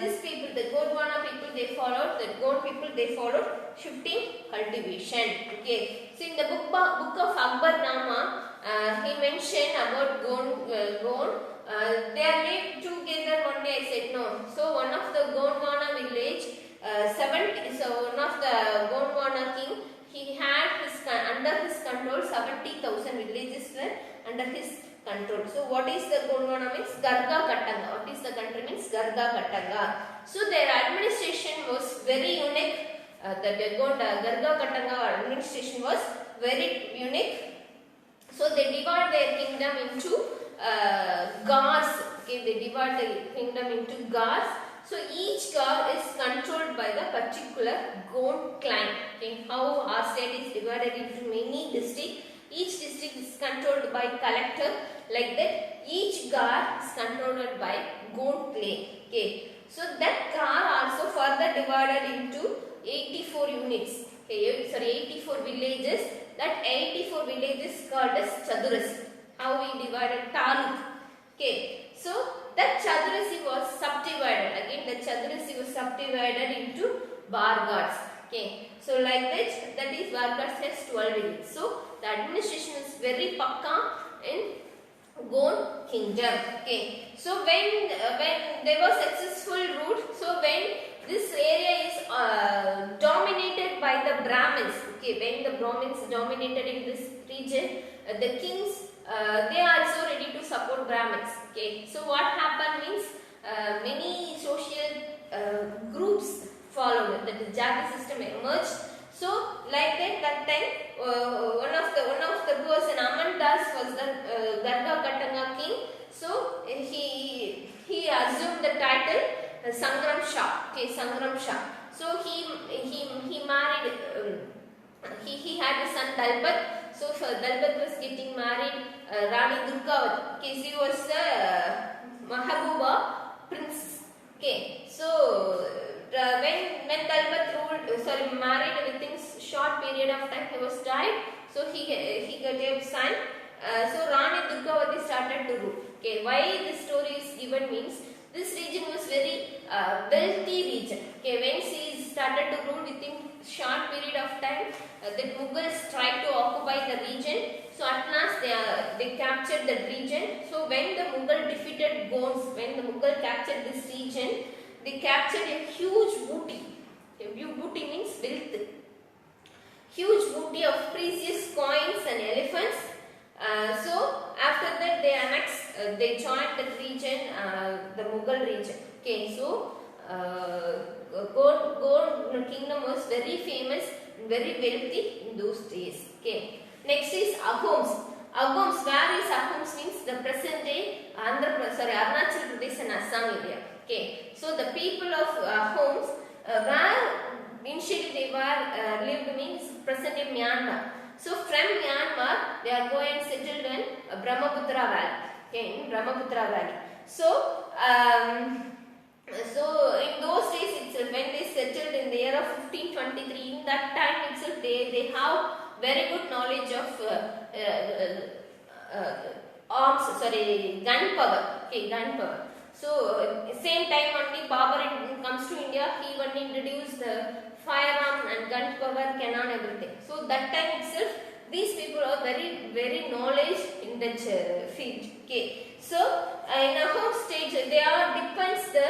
these people, the Gondwana people, they followed, the Gond people they followed shifting cultivation. Okay, so in the book of Akbarnama, he mentioned about Gond. They are lived together one day. I said no. So one of the Gondwana village, so one of the Gondwana king, he had under his control 70,000 villages were under his control. So what is the Gondwana means? Garga Kattanga. What is the country means? Garga Kattanga. So their administration was very unique. The Garga Kattanga administration was very unique. So they divide their kingdom into Okay, they divide the kingdom into Gars. So each Gar is controlled by the particular Gond clan. Okay, how our state is divided into many districts. Each district is controlled by collector. Like that, each Gar is controlled by Gond clan. Okay, so that Gar also further divided into 84 units. Okay, sorry, 84 villages. That 84 villages called as Chadurasi. How we divided Taluk. Okay, so that Chadurasi was subdivided. Again, the Chadurasi was subdivided into Bargads. Okay, so like that is Bargads has 12 villages. So the administration is very pakka in Gond kingdom. Okay, so when there was successful route, so when this area is dominated by the Brahmins. Okay, when the Brahmins dominated in this region, the kings they are also ready to support Brahmins. Okay, so what happened means many social groups followed. That the Jati system emerged. So like that time one of the person Amandas was the Garga Katanga king. So he assumed the title Sangram Shah. Okay, Sangram Shah. So he married. He had a son Dalbat. So Dalbat was getting married Rani Durgavati. Okay, she was the Mahabuba princess. Okay, so when Dalbat ruled, married within short period of time, he was died. So he got a son. So Rani Durgavati started to rule. Okay, why this story is given means this region was very wealthy region. Okay, when she started to rule within short period of time, the Mughals tried to occupy the region. So at last they captured the region. So when the Mughal defeated Gonds, when the Mughal captured this region, they captured a huge booty. Okay, booty means wealth. Huge booty of precious coins and elephants. So after that they annexed, they joined that region, the Mughal region. Okay, so Gond kingdom was very famous and very wealthy in those days. Okay, next is Ahoms. Ahoms, where is Ahoms means the present day Arunachal Pradesh and Assam area. Okay, so the people of Ahoms, where initially they were lived means present day Myanmar. So from Myanmar, they are going settled in Brahmaputra Valley. Okay, in Brahmaputra Valley. So, in those days itself, when they settled in the year of 1523, in that time itself, they have very good knowledge of gunpowder. Okay, gunpowder. So, same time only Babur comes to India, he only introduced the firearm and gunpowder, cannon, everything. So that time itself, these people are very knowledge in that field. Okay. So in a home stage, they are depends the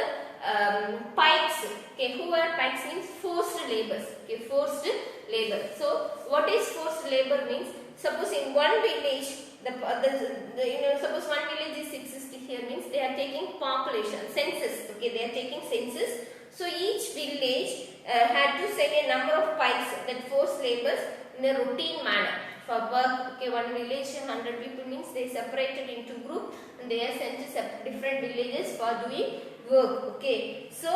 pikes. Okay. Who are pikes means forced labours. Okay. Forced labour. So what is forced labour means? Suppose in one village, suppose one village is 660 here means they are taking population census. Okay. They are taking census. So each village had to send a number of pikes, that forced labours, in a routine manner for work. Okay, one village 100 people means they separated into group and they are sent to different villages for doing work. Okay, so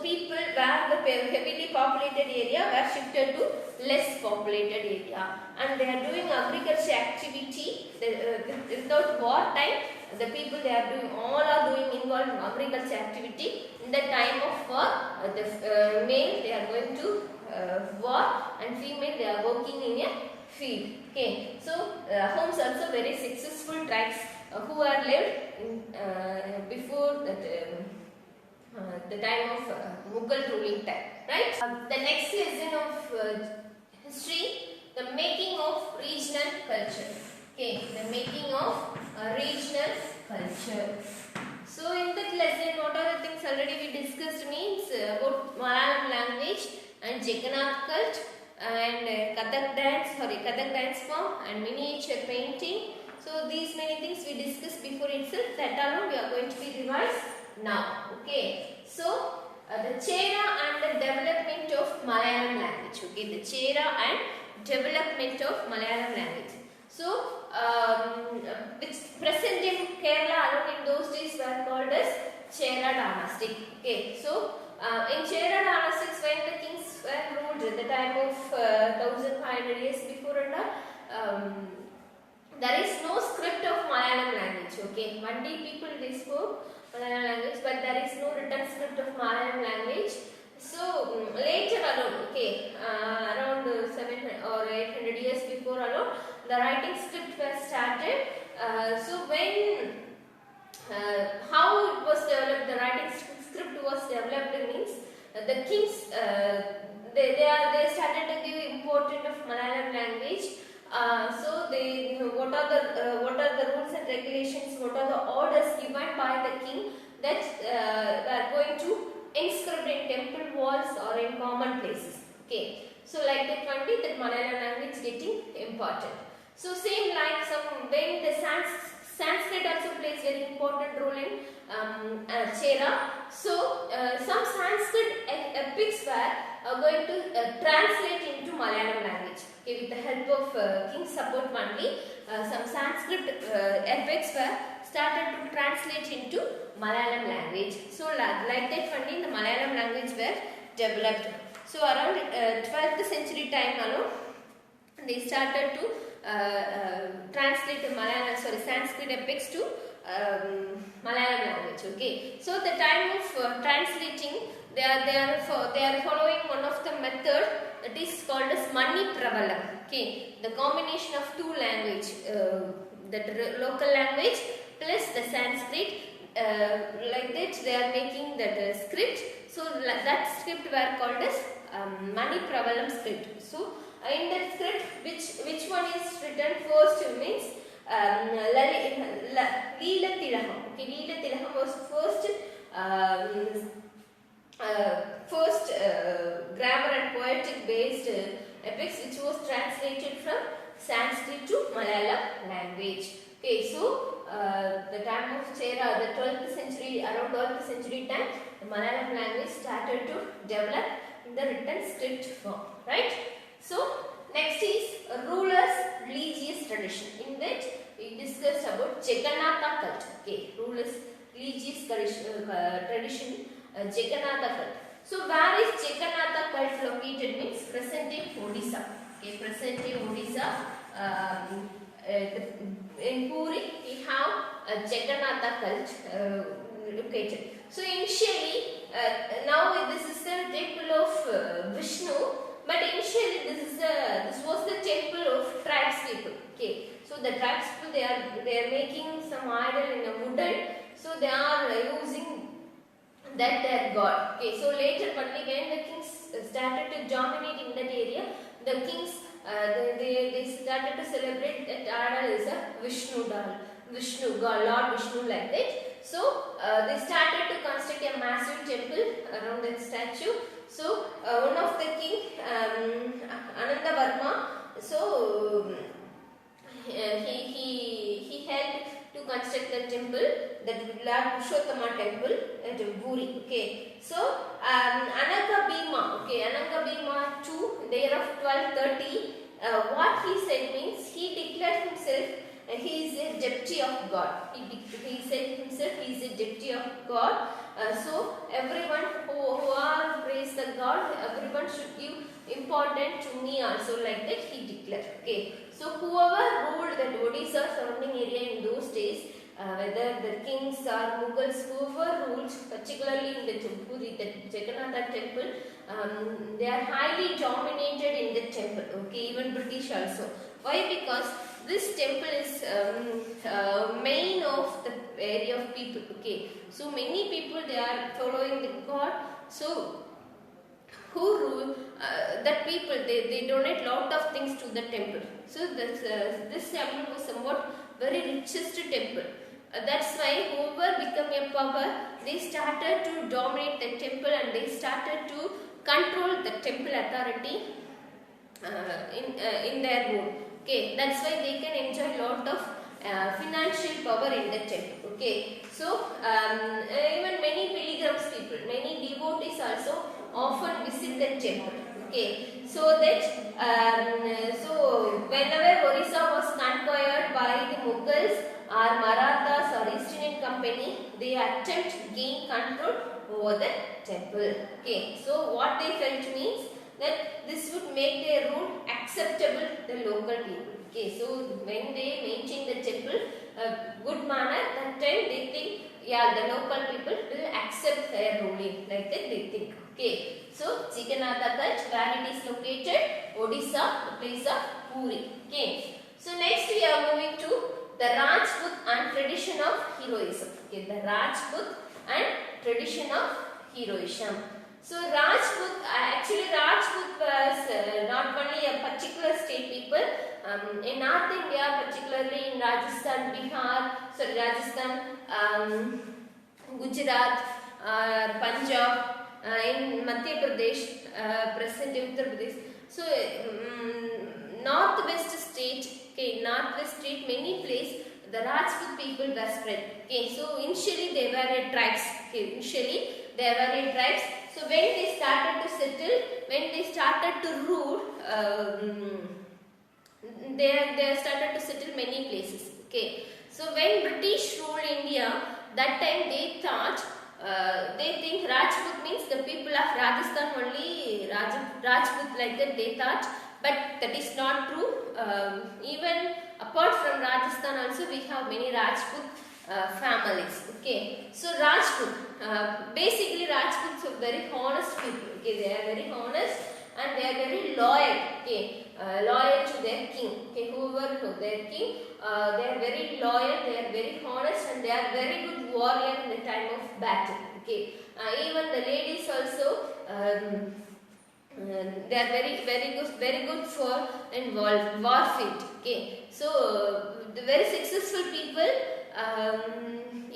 people where the heavily populated area were shifted to less populated area, and they are doing agriculture activity without war time. The people all are doing involved in agriculture activity. In the time of war, the male they are going to war and female they are working in a field. Okay, so homes also very successful tribes who are lived in, before that the time of Mughal ruling time, right? The next lesson of history, the making of regional culture. Okay, the making of regional culture. So in that lesson, what are the things already we discussed means about Malayalam language and Jagannath cult and Kathak dance form and miniature painting. So these many things we discussed before itself, that alone we are going to be revised now. Okay, so the Chera and the development of Malayalam language. Okay, the Chera and development of Malayalam language. So, which present in Kerala alone in those days were called as Chera dynasty. Okay, so in Chera dynastics, when the kings were ruled at the time of 1500 years before and there is no script of Malayalam language. Okay, only people they spoke Malayalam language, but there is no written script of Malayalam language. So later alone, okay, around 700 or 800 years before alone, the writing script was started. So when how it was developed, the writing script was developed means the kings they started to give importance of Malayalam language. So they what are the rules and regulations, what are the orders given by the king that are going to inscribed in temple walls or in common places. Okay, so like that only that Malayalam language getting important. So same like some when the Sanskrit also plays very important role in Chera. So some Sanskrit epics were going to translate into Malayalam language. Okay, with the help of king's support only, some Sanskrit epics were started to translate into Malayalam language. So like that only the Malayalam language were developed. So around 12th century time alone, they started to translate the Sanskrit epics to Malayalam language. Okay, so the time of translating, they are following one of the method that is called as Mani Pravalam. Okay, the combination of two language, the local language plus the Sanskrit. Like that they are making that script. So that script were called as Mani Pravalam script. So in that script, which one is written first means Leela Tilakam. Okay, Leela Tilakam was first grammar and poetic based epics which was translated from Sanskrit to Malayalam language. Okay, so the time of Chera, the 12th century, around 12th century time, the Malayalam language started to develop in the written script form, right? So next is rulers' religious tradition. In that we discussed about Jagannatha cult. Okay, rulers' religious tradition, Jagannatha cult. So where is Jagannatha cult located means present day Odisha. Okay, present day Odisha. In Puri we have a Jagannatha cult located. So initially, now this is the temple of Vishnu, but initially this was the temple of tribes people. Okay, so the tribes people they are making some idol in a wooden, so they are using that their god. Okay, so later only when the kings started to dominate in that area, the kings they started to celebrate that idol is a Vishnu god, Lord Vishnu, like that. So they started to construct a massive temple around that statue. So one of the king Anandavarma, so he helped to construct the temple, that Lord Purushotama temple at Puri. Okay, so Ananga Bhima, okay, Ananga Bhima II, the year of 1230, what he said means he declared himself he is a deputy of God. He said himself he is a deputy of God. So everyone who are praise the God, everyone should give importance to me also, like that he declared. Okay, so whoever ruled that Odisha surrounding area in those days, whether the kings or Mughals, whoever ruled, particularly in the Puri, the Jagannatha temple, they are highly dominated in the temple. Okay, even British also. Why? Because this temple is main of the area of people. Okay, so many people they are following the God. So who rule that people they donate lot of things to the temple. So this temple was somewhat very richest temple. That's why whoever become a power, they started to dominate the temple and they started to control the temple authority in their own. Okay, that's why they can enjoy lot of financial power in the temple. Okay, so even many pilgrims people, many devotees also often visit the temple. Okay, so that so whenever Orissa was conquered by the Mughals or Marathas or East Indian Company, many, they attempt to gain control over the temple. Okay, so what they felt means that this would make their rule acceptable to the local people. Okay, so when they maintain the temple good manner, that time they think, yeah, the local people will accept their ruling, like that they think. Okay, so Jigannatha Ghat, where it is located, Odisha, the place of Puri. Okay, so next we are moving to the Rajput and tradition of heroism. Okay, the Rajput and tradition of heroism. So Rajput, actually Rajput was not only a particular state people. In North India, particularly in Rajasthan, Gujarat, Punjab, in Madhya Pradesh, present Uttar Pradesh. So northwest state, okay, northwest state, many places the Rajput people were spread. Okay, so initially they were a tribes. Okay, initially they were a tribes. So when they started to settle, when they started to rule, they started to settle many places. Okay, so when British ruled India, that time they thought, they think Rajput means the people of Rajasthan only, Rajput, like that they thought, but that is not true. Even apart from Rajasthan also we have many Rajput families. Okay, so Rajput, basically Rajputs are very honest people. Okay, they are very honest and they are very loyal. Okay, loyal to their king. Okay, whoever their king, they are very loyal, they are very honest, and they are very good warrior in the time of battle. Okay, even the ladies also, they are very good for warfare. Okay, so the very successful people.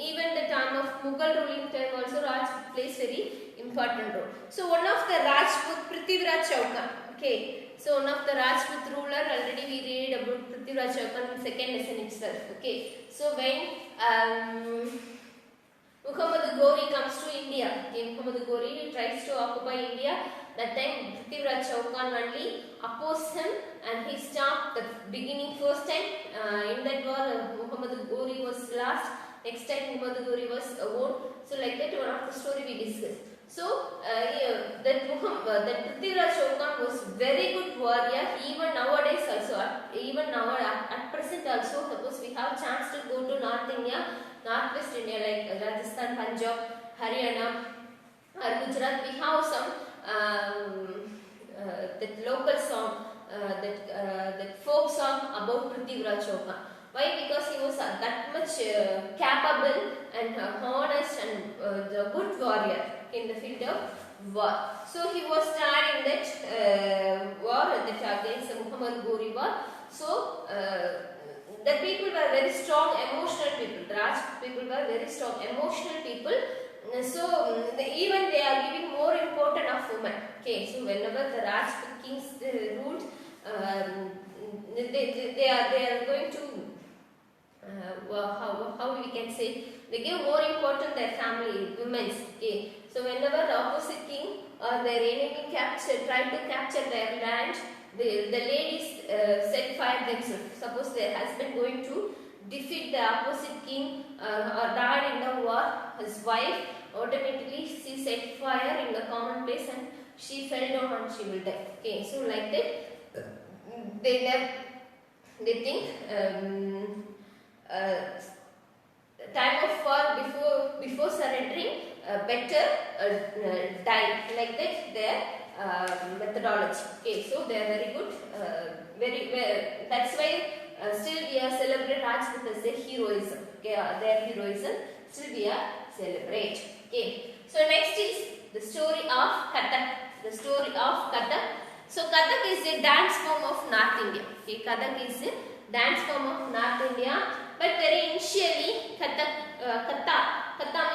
Even the time of Mughal ruling time also Rajput plays very important role. So one of the Rajput, Prithviraj Chauhan. Okay, so one of the Rajput ruler, already we read about Prithviraj Chauhan in second lesson itself. Okay, so when Muhammad Ghori comes to India, okay, Muhammad Ghori tries to occupy India. That time Prithviraj Chauhan only opposed him and he stopped the beginning first time. In that war Muhammad Ghori was lost. Next time Muhammad Ghori was won. So like that one of the story we discussed. So that Prithviraj Chauhan was very good warrior. Even nowadays also, even now at present also, suppose we have chance to go to North India, Northwest India like Rajasthan, Punjab, Haryana, or Gujarat, we have some that local song, that folk song about Prithviraj Chauhan. Why? Because he was that much capable and honest and the good warrior in the field of war. So he was tried in that war that against the Muhammad Ghori war. So the people were very strong, emotional people. The Rajput people were very strong, emotional people. So even they are giving more importance of women. Okay, so whenever the Rajput kings ruled, they are going to how we can say, they give more importance their family, women's. Okay, so whenever the opposite king or their enemy tried to capture their land, the ladies set fire themselves. Suppose their husband going to defeat the opposite king or died in the war, his wife automatically she set fire in the common place and she fell down and she will die. Okay, so like that they think time of war before surrendering better die, like that their methodology. Okay, so they are very good, very well. That's why still we are celebrate Rajput as their heroism. Okay, their heroism still we are celebrate. Okay, so next is the story of Kathak. The story of Kathak. So Kathak is a dance form of North India. Okay, Kathak is a dance form of North India. But very initially, Katha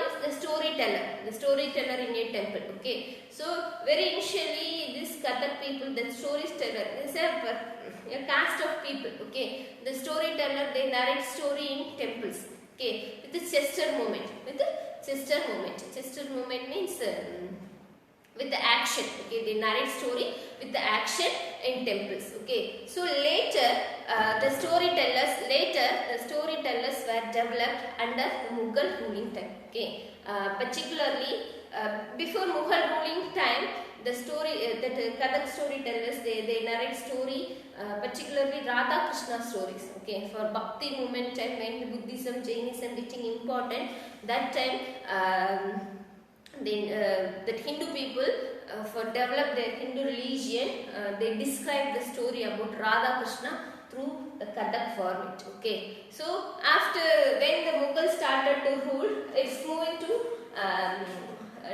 means the storyteller in a temple. Okay, so very initially, this Kathak people, the storyteller, is a caste of people. Okay, the storyteller, they narrate story in temples. Okay, with the Chester movement. Chester movement means with the action. Okay, they narrate story with the action in temples. Okay, so later the storytellers were developed under the Mughal ruling time. Okay, particularly before Mughal ruling time, the story that Kathak storytellers, they narrate story, particularly Radha Krishna stories. Okay, for Bhakti movement time, when Buddhism, Jainism getting important, that time that Hindu people for develop their Hindu religion, they describe the story about Radha Krishna through the Kathak format. Okay, so after when the Mughals started to rule, it's moving to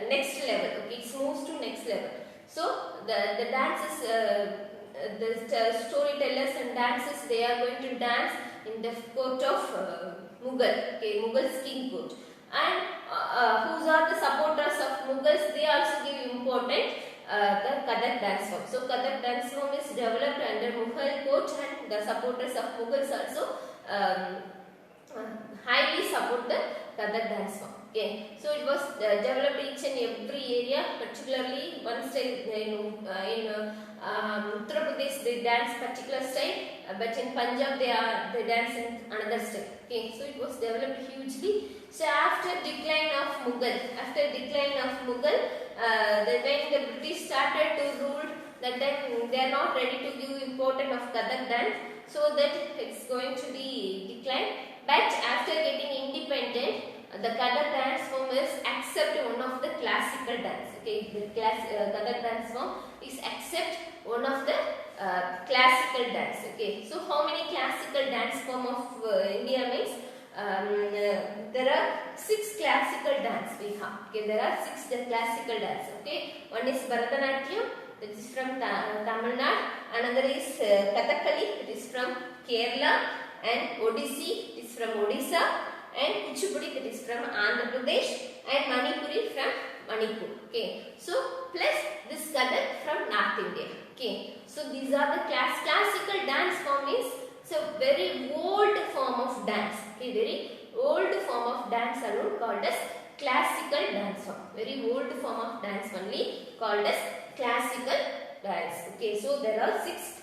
next level. Okay, it moves to next level. So the dances, the storytellers and dancers, they are going to dance in the court of Mughal. Okay, Mughal's king court. And who are the supporters of Mughals? They also give important the Kathak dance form. So Kathak dance form is developed under Mughal court, and the supporters of Mughals also highly support the Kathak dance form. Okay, so it was developed each and every area, particularly one style in Uttar Pradesh they dance particular style, but in Punjab they dance in another style. Okay, so it was developed hugely. So after decline of Mughal, when the British started to rule, that time they are not ready to give importance of Kathak dance, so that it's going to be decline. But after getting independent, the Kathak dance form is accept one of the classical dance. Okay, the Kathak dance form is accept one of the classical dance. Okay, so how many classical dance form of India means? There are 6 classical dance we have. Okay, there are 6 classical dance. Okay, one is Bharatanatyam, that is from Tamil Nadu. Another is Kathakali, that is from Kerala, and Odissi is from Odisha, and Kuchipudi, that is from Andhra Pradesh, and Manipuri from Manipur. Okay, so plus this Kathak from North India. Okay, so these are the classical dance form is so very old form of dance. Okay, very old form of dance alone called as classical dance form. Very old form of dance only called as classical dance. Okay, so there are 6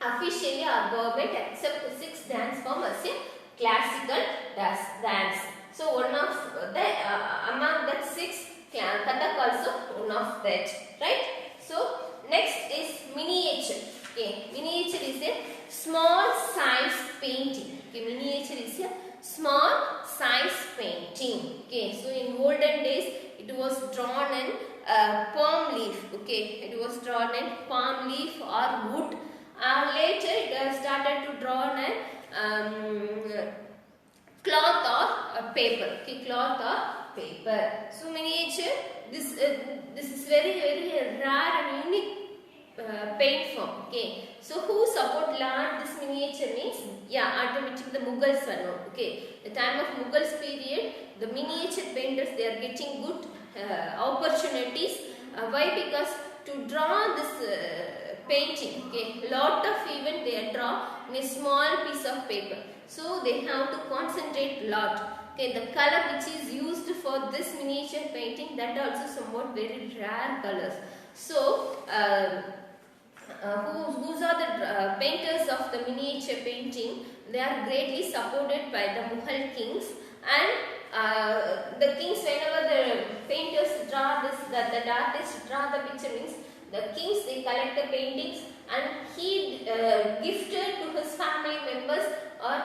officially our government accept 6 dance form as a classical dance. So one of the among that 6 Kathak also one of that, right? So next is miniature. Okay, miniature is a small size painting. Okay, miniature is a small size painting. Okay, so in olden days it was drawn in palm leaf. Okay, it was drawn in palm leaf or wood. Later it started to draw in cloth or paper. Okay, cloth or paper. So miniature, this is very rare and unique paint form. Okay, so who support learn this miniature means, yeah, automatically the Mughals were known. Okay, the time of Mughals period, the miniature painters, they are getting good opportunities. Why? Because to draw this painting, okay, lot of even they draw in a small piece of paper, so they have to concentrate lot. Okay, the color which is used for this miniature painting, that also somewhat very rare colors. So whose are the painters of the miniature painting? They are greatly supported by the Mughal kings, and the kings, whenever the painters draw this, the artists draw the picture means, the kings, they collect the paintings and he gifted to his family members or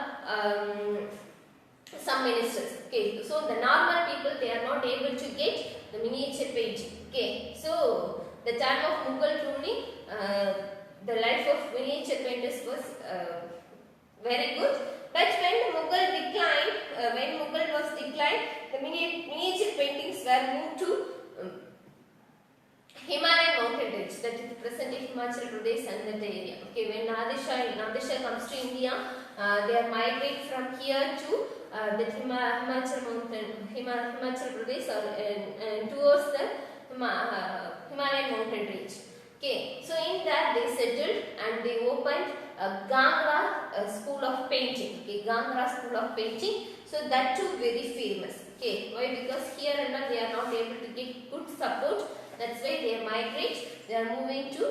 some ministers. Okay, so the normal people, they are not able to get the miniature painting. Okay, so the time of Mughal ruling, the life of miniature painters was very good. But when Mughal declined, when Mughal was declined, the miniature paintings were moved to Himalayan mountain range, that is the present day Himachal Pradesh and that area. Okay, when Nadir Shah comes to India, they are migrate from here to the Himachal Pradesh or towards the Himalayan mountain range. Okay, so in that they settled and they opened a Gangra school of painting. Okay, Gangra school of painting. So that too very famous. Okay, why? Because here and now they are not able to get good support That's why they migrate. They are moving to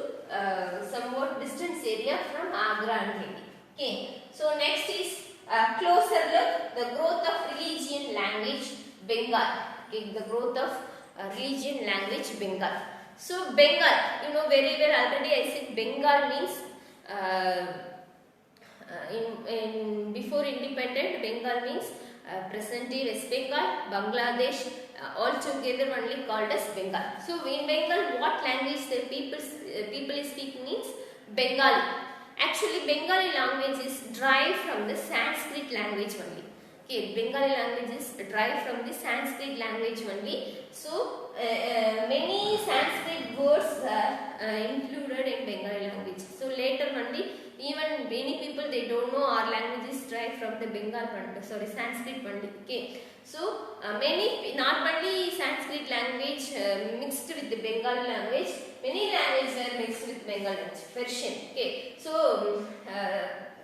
somewhat distance area from Agra and Delhi. Okay. So next is closer look, the growth of religion, language, Bengal. Okay, the growth of religion, language, Bengal. So Bengal, you know very well already. I said Bengal means in before independent, Bengal means present day West Bengal, Bangladesh, all together only called as Bengal. So in Bengal, what language the people is speaking means Bengali. Actually, Bengali language is derived from the Sanskrit language only. Okay, Bengali language is derived from the Sanskrit language only. So many Sanskrit words are included in Bengali language. So later only, even many people they don't know our language is derived from the Sanskrit only. Okay, so many not only Sanskrit language mixed with the Bengali language, many languages were mixed with Bengali language. Persian. Okay, so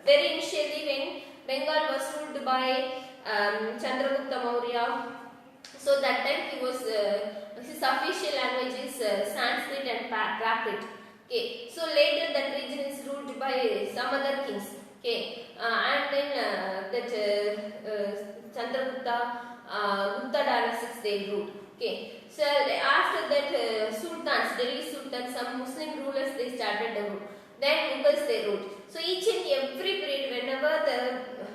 very initially when Bengal was ruled by Chandragupta Maurya, so that time he was his official language is Sanskrit and Prakrit. Okay, so later that region is ruled by some other kings. Okay, and then Chandragupta, Gupta dynasties they ruled. Okay, so after that sultans, Delhi sultans, some Muslim rulers they started the rule. Then Mughals they ruled. So each and every period, whenever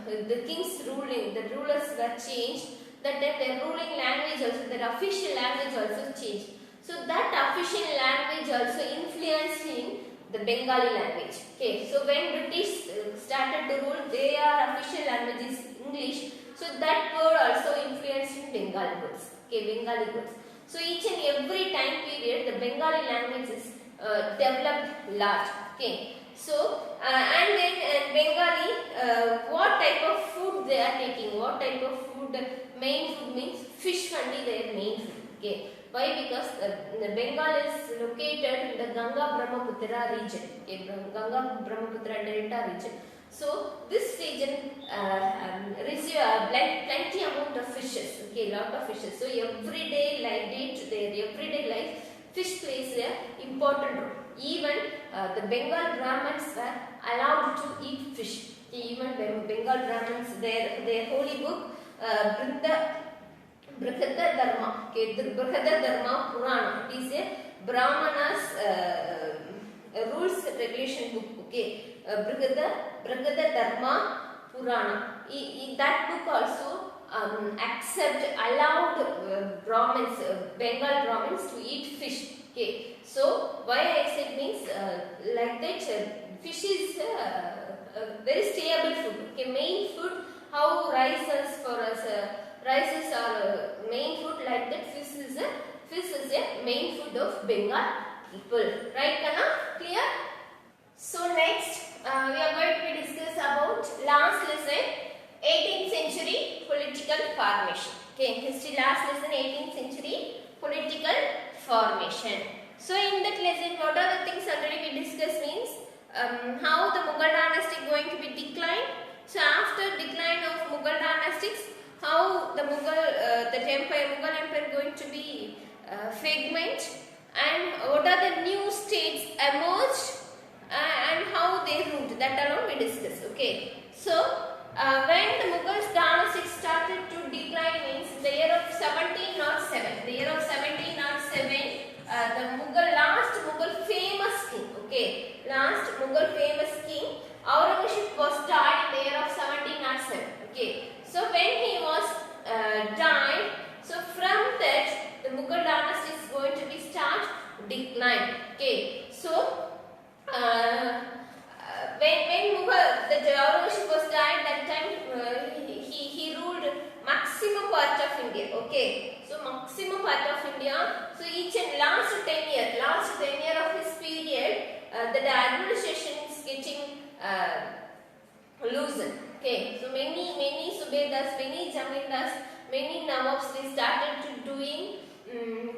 the kings ruling, the rulers were changed, that their ruling language also, their official language also changed. So that official language also influenced in the Bengali language. Okay, so when British started to rule, their official language is English. So that word also influenced in Bengali words. Okay, Bengali words. So each and every time period, the Bengali language is developed large. Okay, so and then Bengali, what type of food they are taking? What type of food? Main food means fish only. Their main food. Okay. Why? Because the Bengal is located in the Ganga Brahmaputra region, okay, Ganga Brahmaputra Delta region. So this region receive plenty amount of fishes, okay, lot of fishes. So everyday life, day-to-day, everyday life, fish plays an important role. Even the Bengal Brahmins were allowed to eat fish. Okay, even Bengal Brahmins, their holy book, Brihada Dharma, okay, the Brihada Dharma Purana, it is a Brahmanas rules regulation book, okay, Brihada Dharma Purana. In that book also allowed Brahmins, Bengal Brahmins to eat fish, okay. So why I said means like that fish is a very stable food, okay, main food, how rices for us. Rices are main food, like that fish is a main food of Bengal people. Right, Kana? Clear? So next we are going to discuss about last lesson 18th century political formation. Okay, history last lesson 18th century political formation. So in that lesson what are the things already we discussed means how the Mughal dynasty going to be declined. So after decline of Mughal dynastics, how the Mughal Empire going to be fragment, and what are the new states emerged and how they ruled, that alone we discuss. Okay, so when the Mughal dynasty started to decline means the year of 1707, the last Mughal famous king, okay, last Mughal famous king Aurangzeb was died in the year of 1707. Okay, so when he was died, so from that the Mughal dynasty is going to be start decline. Okay, so when Aurangzeb was died, that time he ruled maximum part of India. Okay, so maximum part of India. So each and last 10 years of his period, the administration is getting loosened. Okay, so many Subedas, many Jamindars, many Nawabs, they started to doing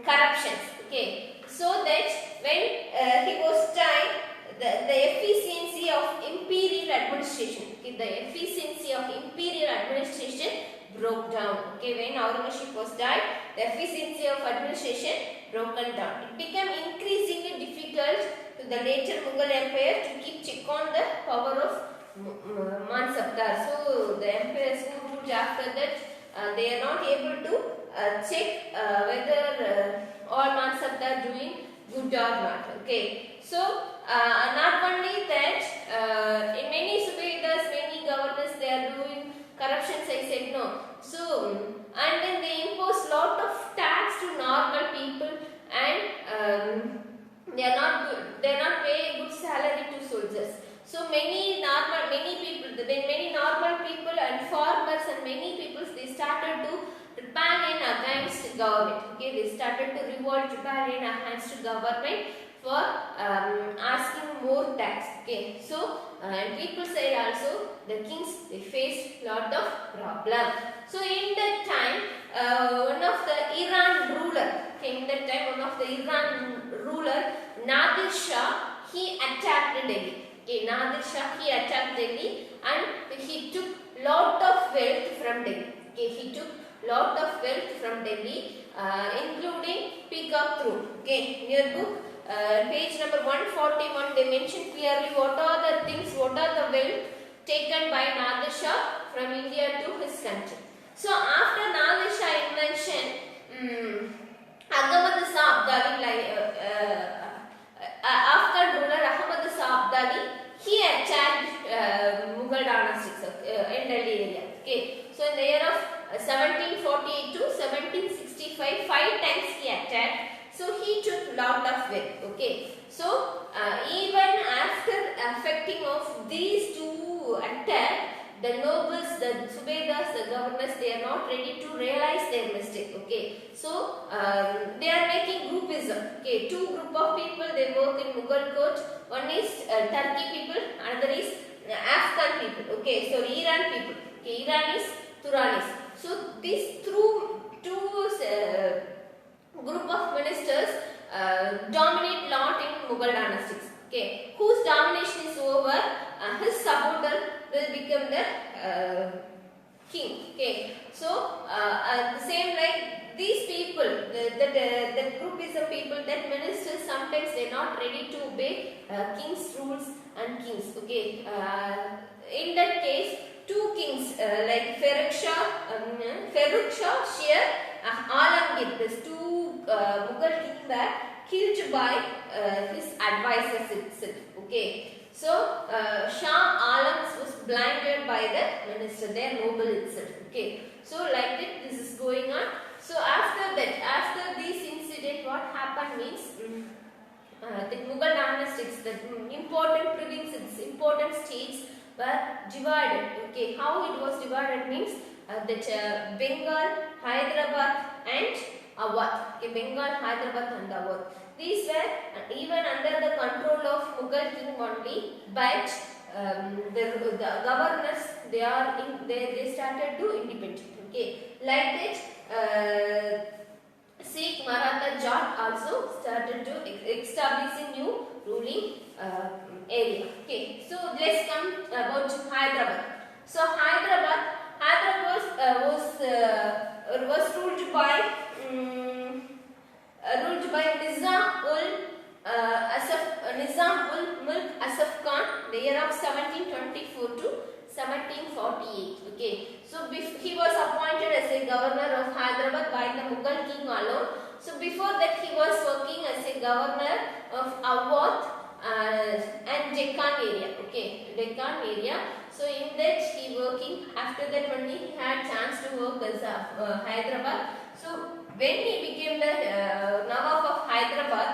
corruptions. Okay, so that when he was died, the efficiency of imperial administration, okay, the efficiency of imperial administration broke down. Okay, when Aurangzeb was died, the efficiency of administration broken down. It became increasingly difficult to the later Mughal Empire to keep check on the power of Mansabdar. So the emperors who ruled after that, they are not able to check whether all Mansabdar doing good or not. Okay, so not only that, in many Subedas, many governors, they are doing corruptions. I said no. So and then they impose lot of tax to normal people, and they are not good. They are not paying good salary to soldiers. So many people, many normal people and farmers and many people, they started to rebellion against government. Okay, they started to revolt, rebellion against government for asking more tax. Okay, so and people said also the kings, they faced lot of problem. So in that time, one of the Iran ruler, okay, in that time one of the Iran ruler, Nadir Shah, he attacked Delhi. Okay, Nadir Shah, he attacked Delhi and he took lot of wealth from Delhi. Okay, he took lot of wealth from Delhi, including Peacock Throne. Okay, in your book, page number 141, they mention clearly what are the things, what are the wealth taken by Nadir Shah from India to his country. So after Nadir Shah invention, Ahmad Shah Abdali, Afghan ruler Ahmad Shah Abdali, he attacked Mughal dynastics in Delhi area. Okay, so in the year of 1748 to 1765, 5 times he attacked. So he took lot of wealth. Okay, so even after affecting of these two attacks, the nobles, the Subedas, the governors, they are not ready to realize their mistake. Okay, so they are making groupism. Okay, two group of people, they work in Mughal court. One is Turkey people, another is Afghan people. Okay, so Iran people. Okay, Iranis, Turanis. So these two group of ministers dominate lot in Mughal dynastics. Okay, whose domination is over, his subordinate will become the king. Okay, so the same like these people, the groupism people, that ministers, sometimes they are not ready to obey king's rules and kings. Okay, in that case, two kings like Farrukh Shah, Sher Alamgir, these two Mughal kings were killed by his advisors itself. Okay, so Shah Alam was blinded by the minister, their noble itself. Okay, so like that this is going on. So after that, after this incident, what happened means the Mughal dynastics, the important provinces, important states were divided. Okay, how it was divided means that Bengal, Hyderabad and Awadh. Okay, Bengal, Hyderabad and Awadh. These were even under the control of Mughal king only, but the governors, they started to independent. Okay, like that. Sikh, Maratha, Jat also started to establishing new ruling area. Okay, so let's come about Hyderabad. So Hyderabad was ruled by Nizam ul Mulk Asaf Khan, the year of 1724 to 1748. Okay, so he was appointed as a governor of Hyderabad by the Mughal king alone. So before that, he was working as a governor of Awadh and Deccan area. Okay, Deccan area. So in that he working. After that only he had chance to work as a Hyderabad. So when he became the Nawab of Hyderabad,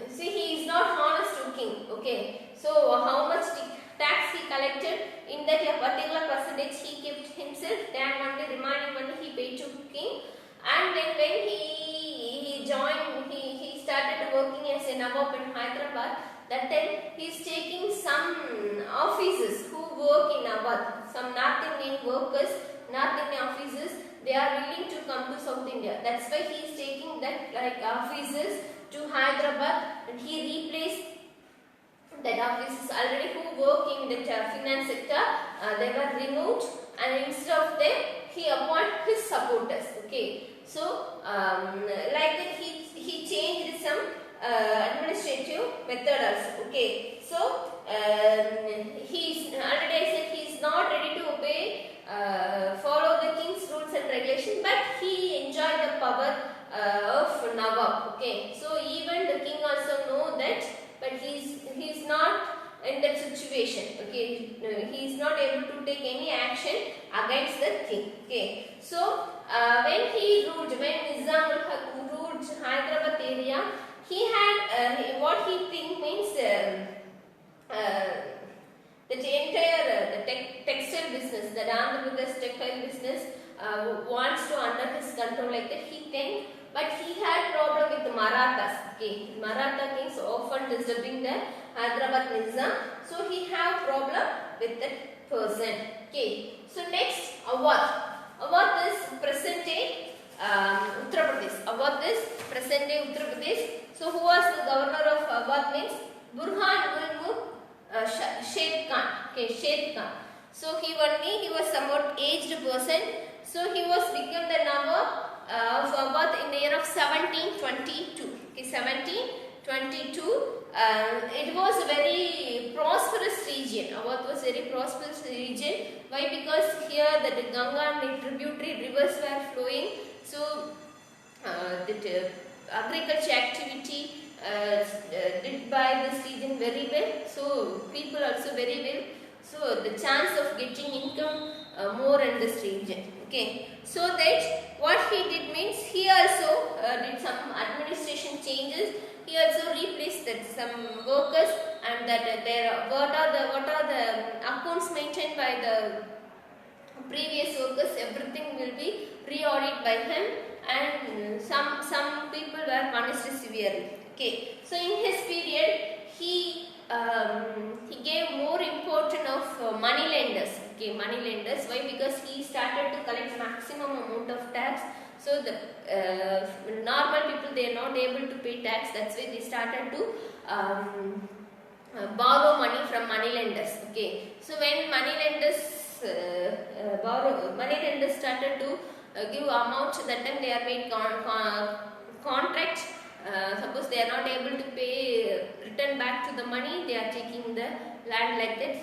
see, he is not honest to king. Okay, so how much tax he collected, in that a particular percentage he kept himself, then only remaining money he paid to king. And then when he joined, he started working as a Nawab in Hyderabad. That time he is taking some officers who work in Awadh, some North Indian workers, North Indian officers, they are willing to come to South India. That's why he is taking that like officers to Hyderabad, and he replaced that officers already who work in the finance sector. They were removed, and instead of them he appointed his supporters. Okay, so like that he changed some administrative method also. Okay, so he's already I said he is not ready to obey follow the king's rules and regulations, but he enjoyed the power of Nawab. Okay, so even the king also know that, but he's not in that situation. Okay, he is not able to take any action against the king. Okay, so when Nizam ul Haq ruled Hyderabad area, he had what he think means the entire textile business, the Andhra Pradesh textile business wants to under his control like that. He think, but he had problem with the Marathas. Okay, Maratha kings often disturbing the Hyderabad Nizam, so he have problem with that person. Okay, so next Awadh. Awadh is present day Uttar Pradesh. Awadh is present day Uttar Pradesh. So who was the governor of Awadh means Burhan-ul-Mulk Sher Khan. Okay, Sher Khan. So he was somewhat aged person. So he was become the Nawab of Awadh in the year of 1722. Okay, 1722. It was a very prosperous region. Awadh was very prosperous region. Why? Because here the Ganga and tributary rivers were flowing. So the agriculture activity did by this region very well. So people also very well. So the chance of getting income more in this region. Okay, so that what he did means he also did some administration changes. He also replaced that some workers, and that what are the accounts maintained by the previous workers, everything will be re-audited by him, and some people were punished severely. Okay, so in his period he gave more importance of money lenders. Okay, money lenders. Why? Because he started to collect maximum amount of tax. So the normal people, they are not able to pay tax. That's why they started to borrow money from money lenders. Okay, so when money lenders started to give amount, that time they are made contract. Suppose they are not able to pay, return back to the money, they are taking the land like that.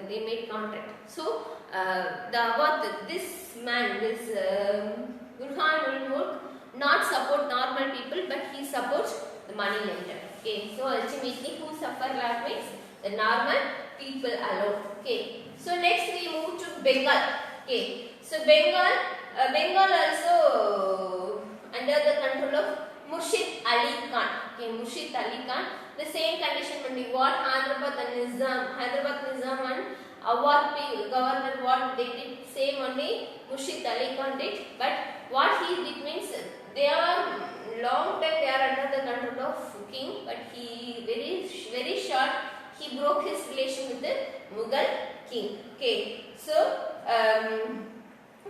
They made contract. So this man, Burhan-ul-Mulk, not support normal people, but he supports the money lender. Okay, so ultimately who suffer lot means the normal people alone. Okay, so next we move to Bengal. Okay, so Bengal also under the control of Murshid Ali Khan. Okay, Murshid Ali Khan. The same condition only. What Hyderabad Nizam and Awadh governor, what they did, same only Murshid Ali Khan did. But what he did means, they are long time they are under the control of king, but he very short he broke his relation with the Mughal king. Okay, so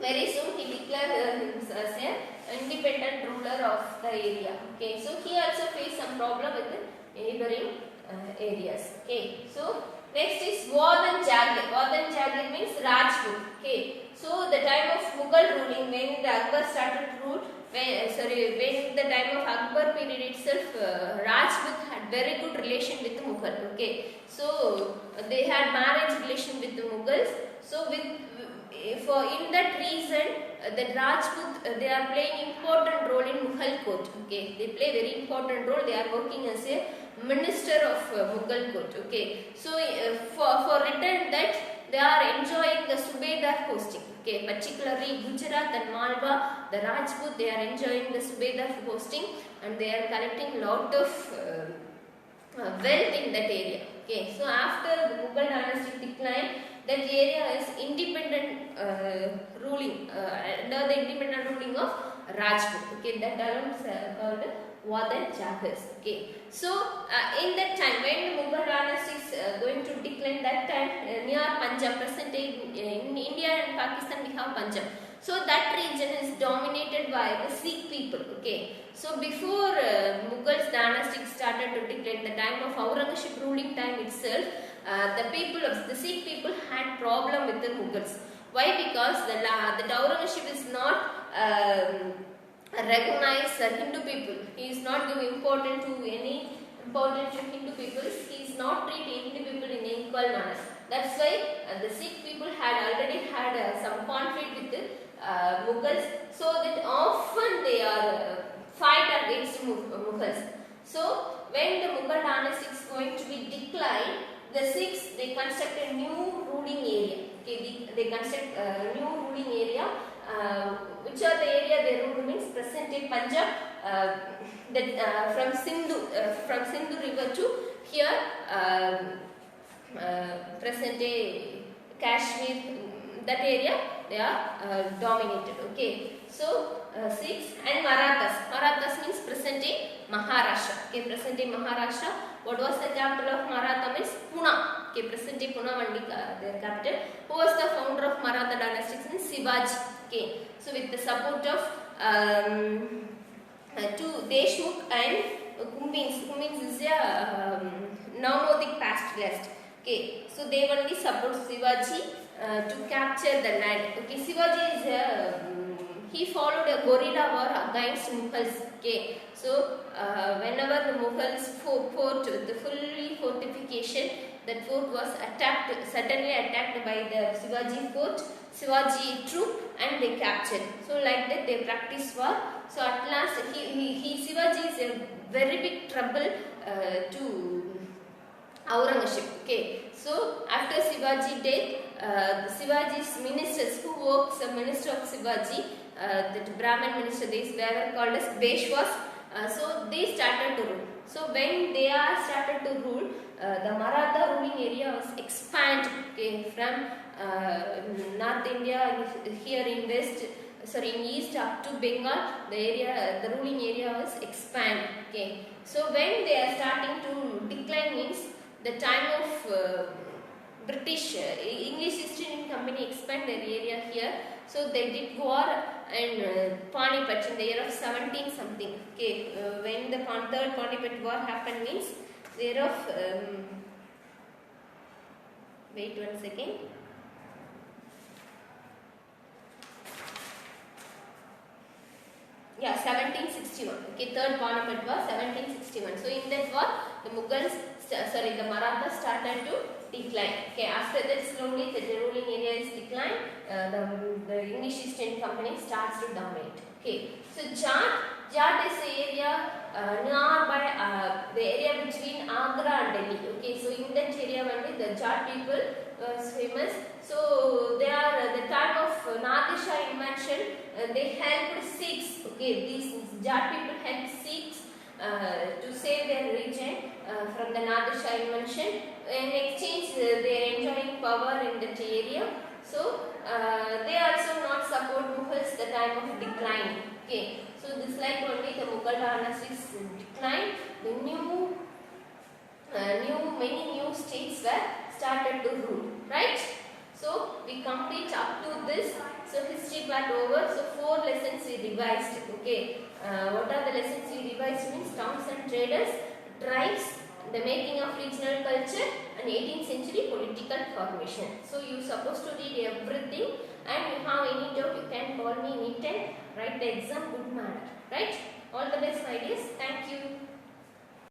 very soon he declared himself as a independent ruler of the area. Okay, so he also faced some problem with the neighboring areas. Okay, so next is Wadh and Jagir. Wadh and Jagir means Rajput. Okay, so the time of Mughal ruling, when the Akbar started to rule, when the time of Akbar period itself, Rajput had very good relation with the Mughal. Okay, so they had marriage relation with the Mughals. So in that reason, the Rajput they are playing important role in Mughal court. Okay, they play very important role. They are working as a minister of Mughal court. Okay, so for return that they are enjoying the Subedar posting. Okay, particularly Gujarat and Malwa, the Rajput, they are enjoying the Subedar posting, and they are collecting lot of wealth in that area. Okay, so after the Mughal dynasty decline, that area is independent ruling under the independent ruling of Rajput. Okay, that alone is called Wadh and Jagir. Okay, so in that time when the Mughal dynasty is going to decline, that time near Punjab, present day in India and Pakistan we have Punjab. So that region is dominated by the Sikh people. Okay, so before Mughal dynasty started to decline, the time of Aurangzeb ruling time itself, the Sikh people had problem with the Mughals. Why? Because the Aurangzeb is not recognize Hindu people. He is not giving important to Hindu people. He is not treating Hindu people in an equal manner. That's why the Sikh people had already had some conflict with the Mughals, so that often they are fight against Mughals. So when the Mughal dynasty is going to be declined, the Sikhs, they construct a new ruling area. Okay, they construct a new ruling area. Which are the area they ruled means present day Punjab, from Sindhu river to here, present day Kashmir, that area they are dominated. Okay, so Sikhs and Marathas. Marathas means present day Maharashtra. Okay, present day Maharashtra. What was the capital of Maratha means Pune. Okay, present day Pune Mandi, their capital. Who was the founder of Maratha dynasty? Means Shivaji. Okay, so with the support of two Deshmukh and Cummins. Cummins is a nomadic pastoralist. Okay, so they only support Shivaji to capture the land. Okay, Shivaji is he followed a guerrilla war against Mughals. Okay, so whenever the Mughals fort with the fully fortification, that fort was suddenly attacked by the Shivaji troop, and they captured. So like that they practiced war. So at last Shivaji is a very big trouble to Aurangzeb. Okay, so after Shivaji death, Shivaji's ministers who works as minister of Shivaji, that Brahmin minister, these were called as Peshwas. So they started to rule. So when they are started to rule, the Maratha ruling area was expanded, okay, from North India here in in east up to Bengal. The ruling area was expanded. Okay, so when they are starting to decline means the time of British English East Indian Company expand their area here. So they did war and Panipat in the year of 17 something. Okay, when the third Panipat war happened means the year of wait 1 second. Yeah, 1761. Okay, third Panipat war 1761. So in that war, the the Marathas started to decline. Okay, after that slowly the ruling area is declined. The English East Indian Company starts to dominate. Okay, so Jat is the area nearby the area between Agra and Delhi. Okay, so in that area only the Jat people was famous. So they are the time of Nadir Shah invention. They helped Sikhs. Okay, these Jat people helped Sikhs to save their region from the Nadir Shah invention. In exchange, they are enjoying power in that area. So they also not support Mughals the time of decline. Okay, so this like only the Mughal dynasty's decline. The many new states were started to rule. Right? So we complete up to this. So history part over. So 4 lessons we revised. Okay, what are the lessons we revised? Means towns and traders, tribes, the making of regional culture, and 18th century political formation. So you supposed to read everything, and you have any doubt you can call me anytime. Write the exam good manner. Right? All the best, my dears. Thank you.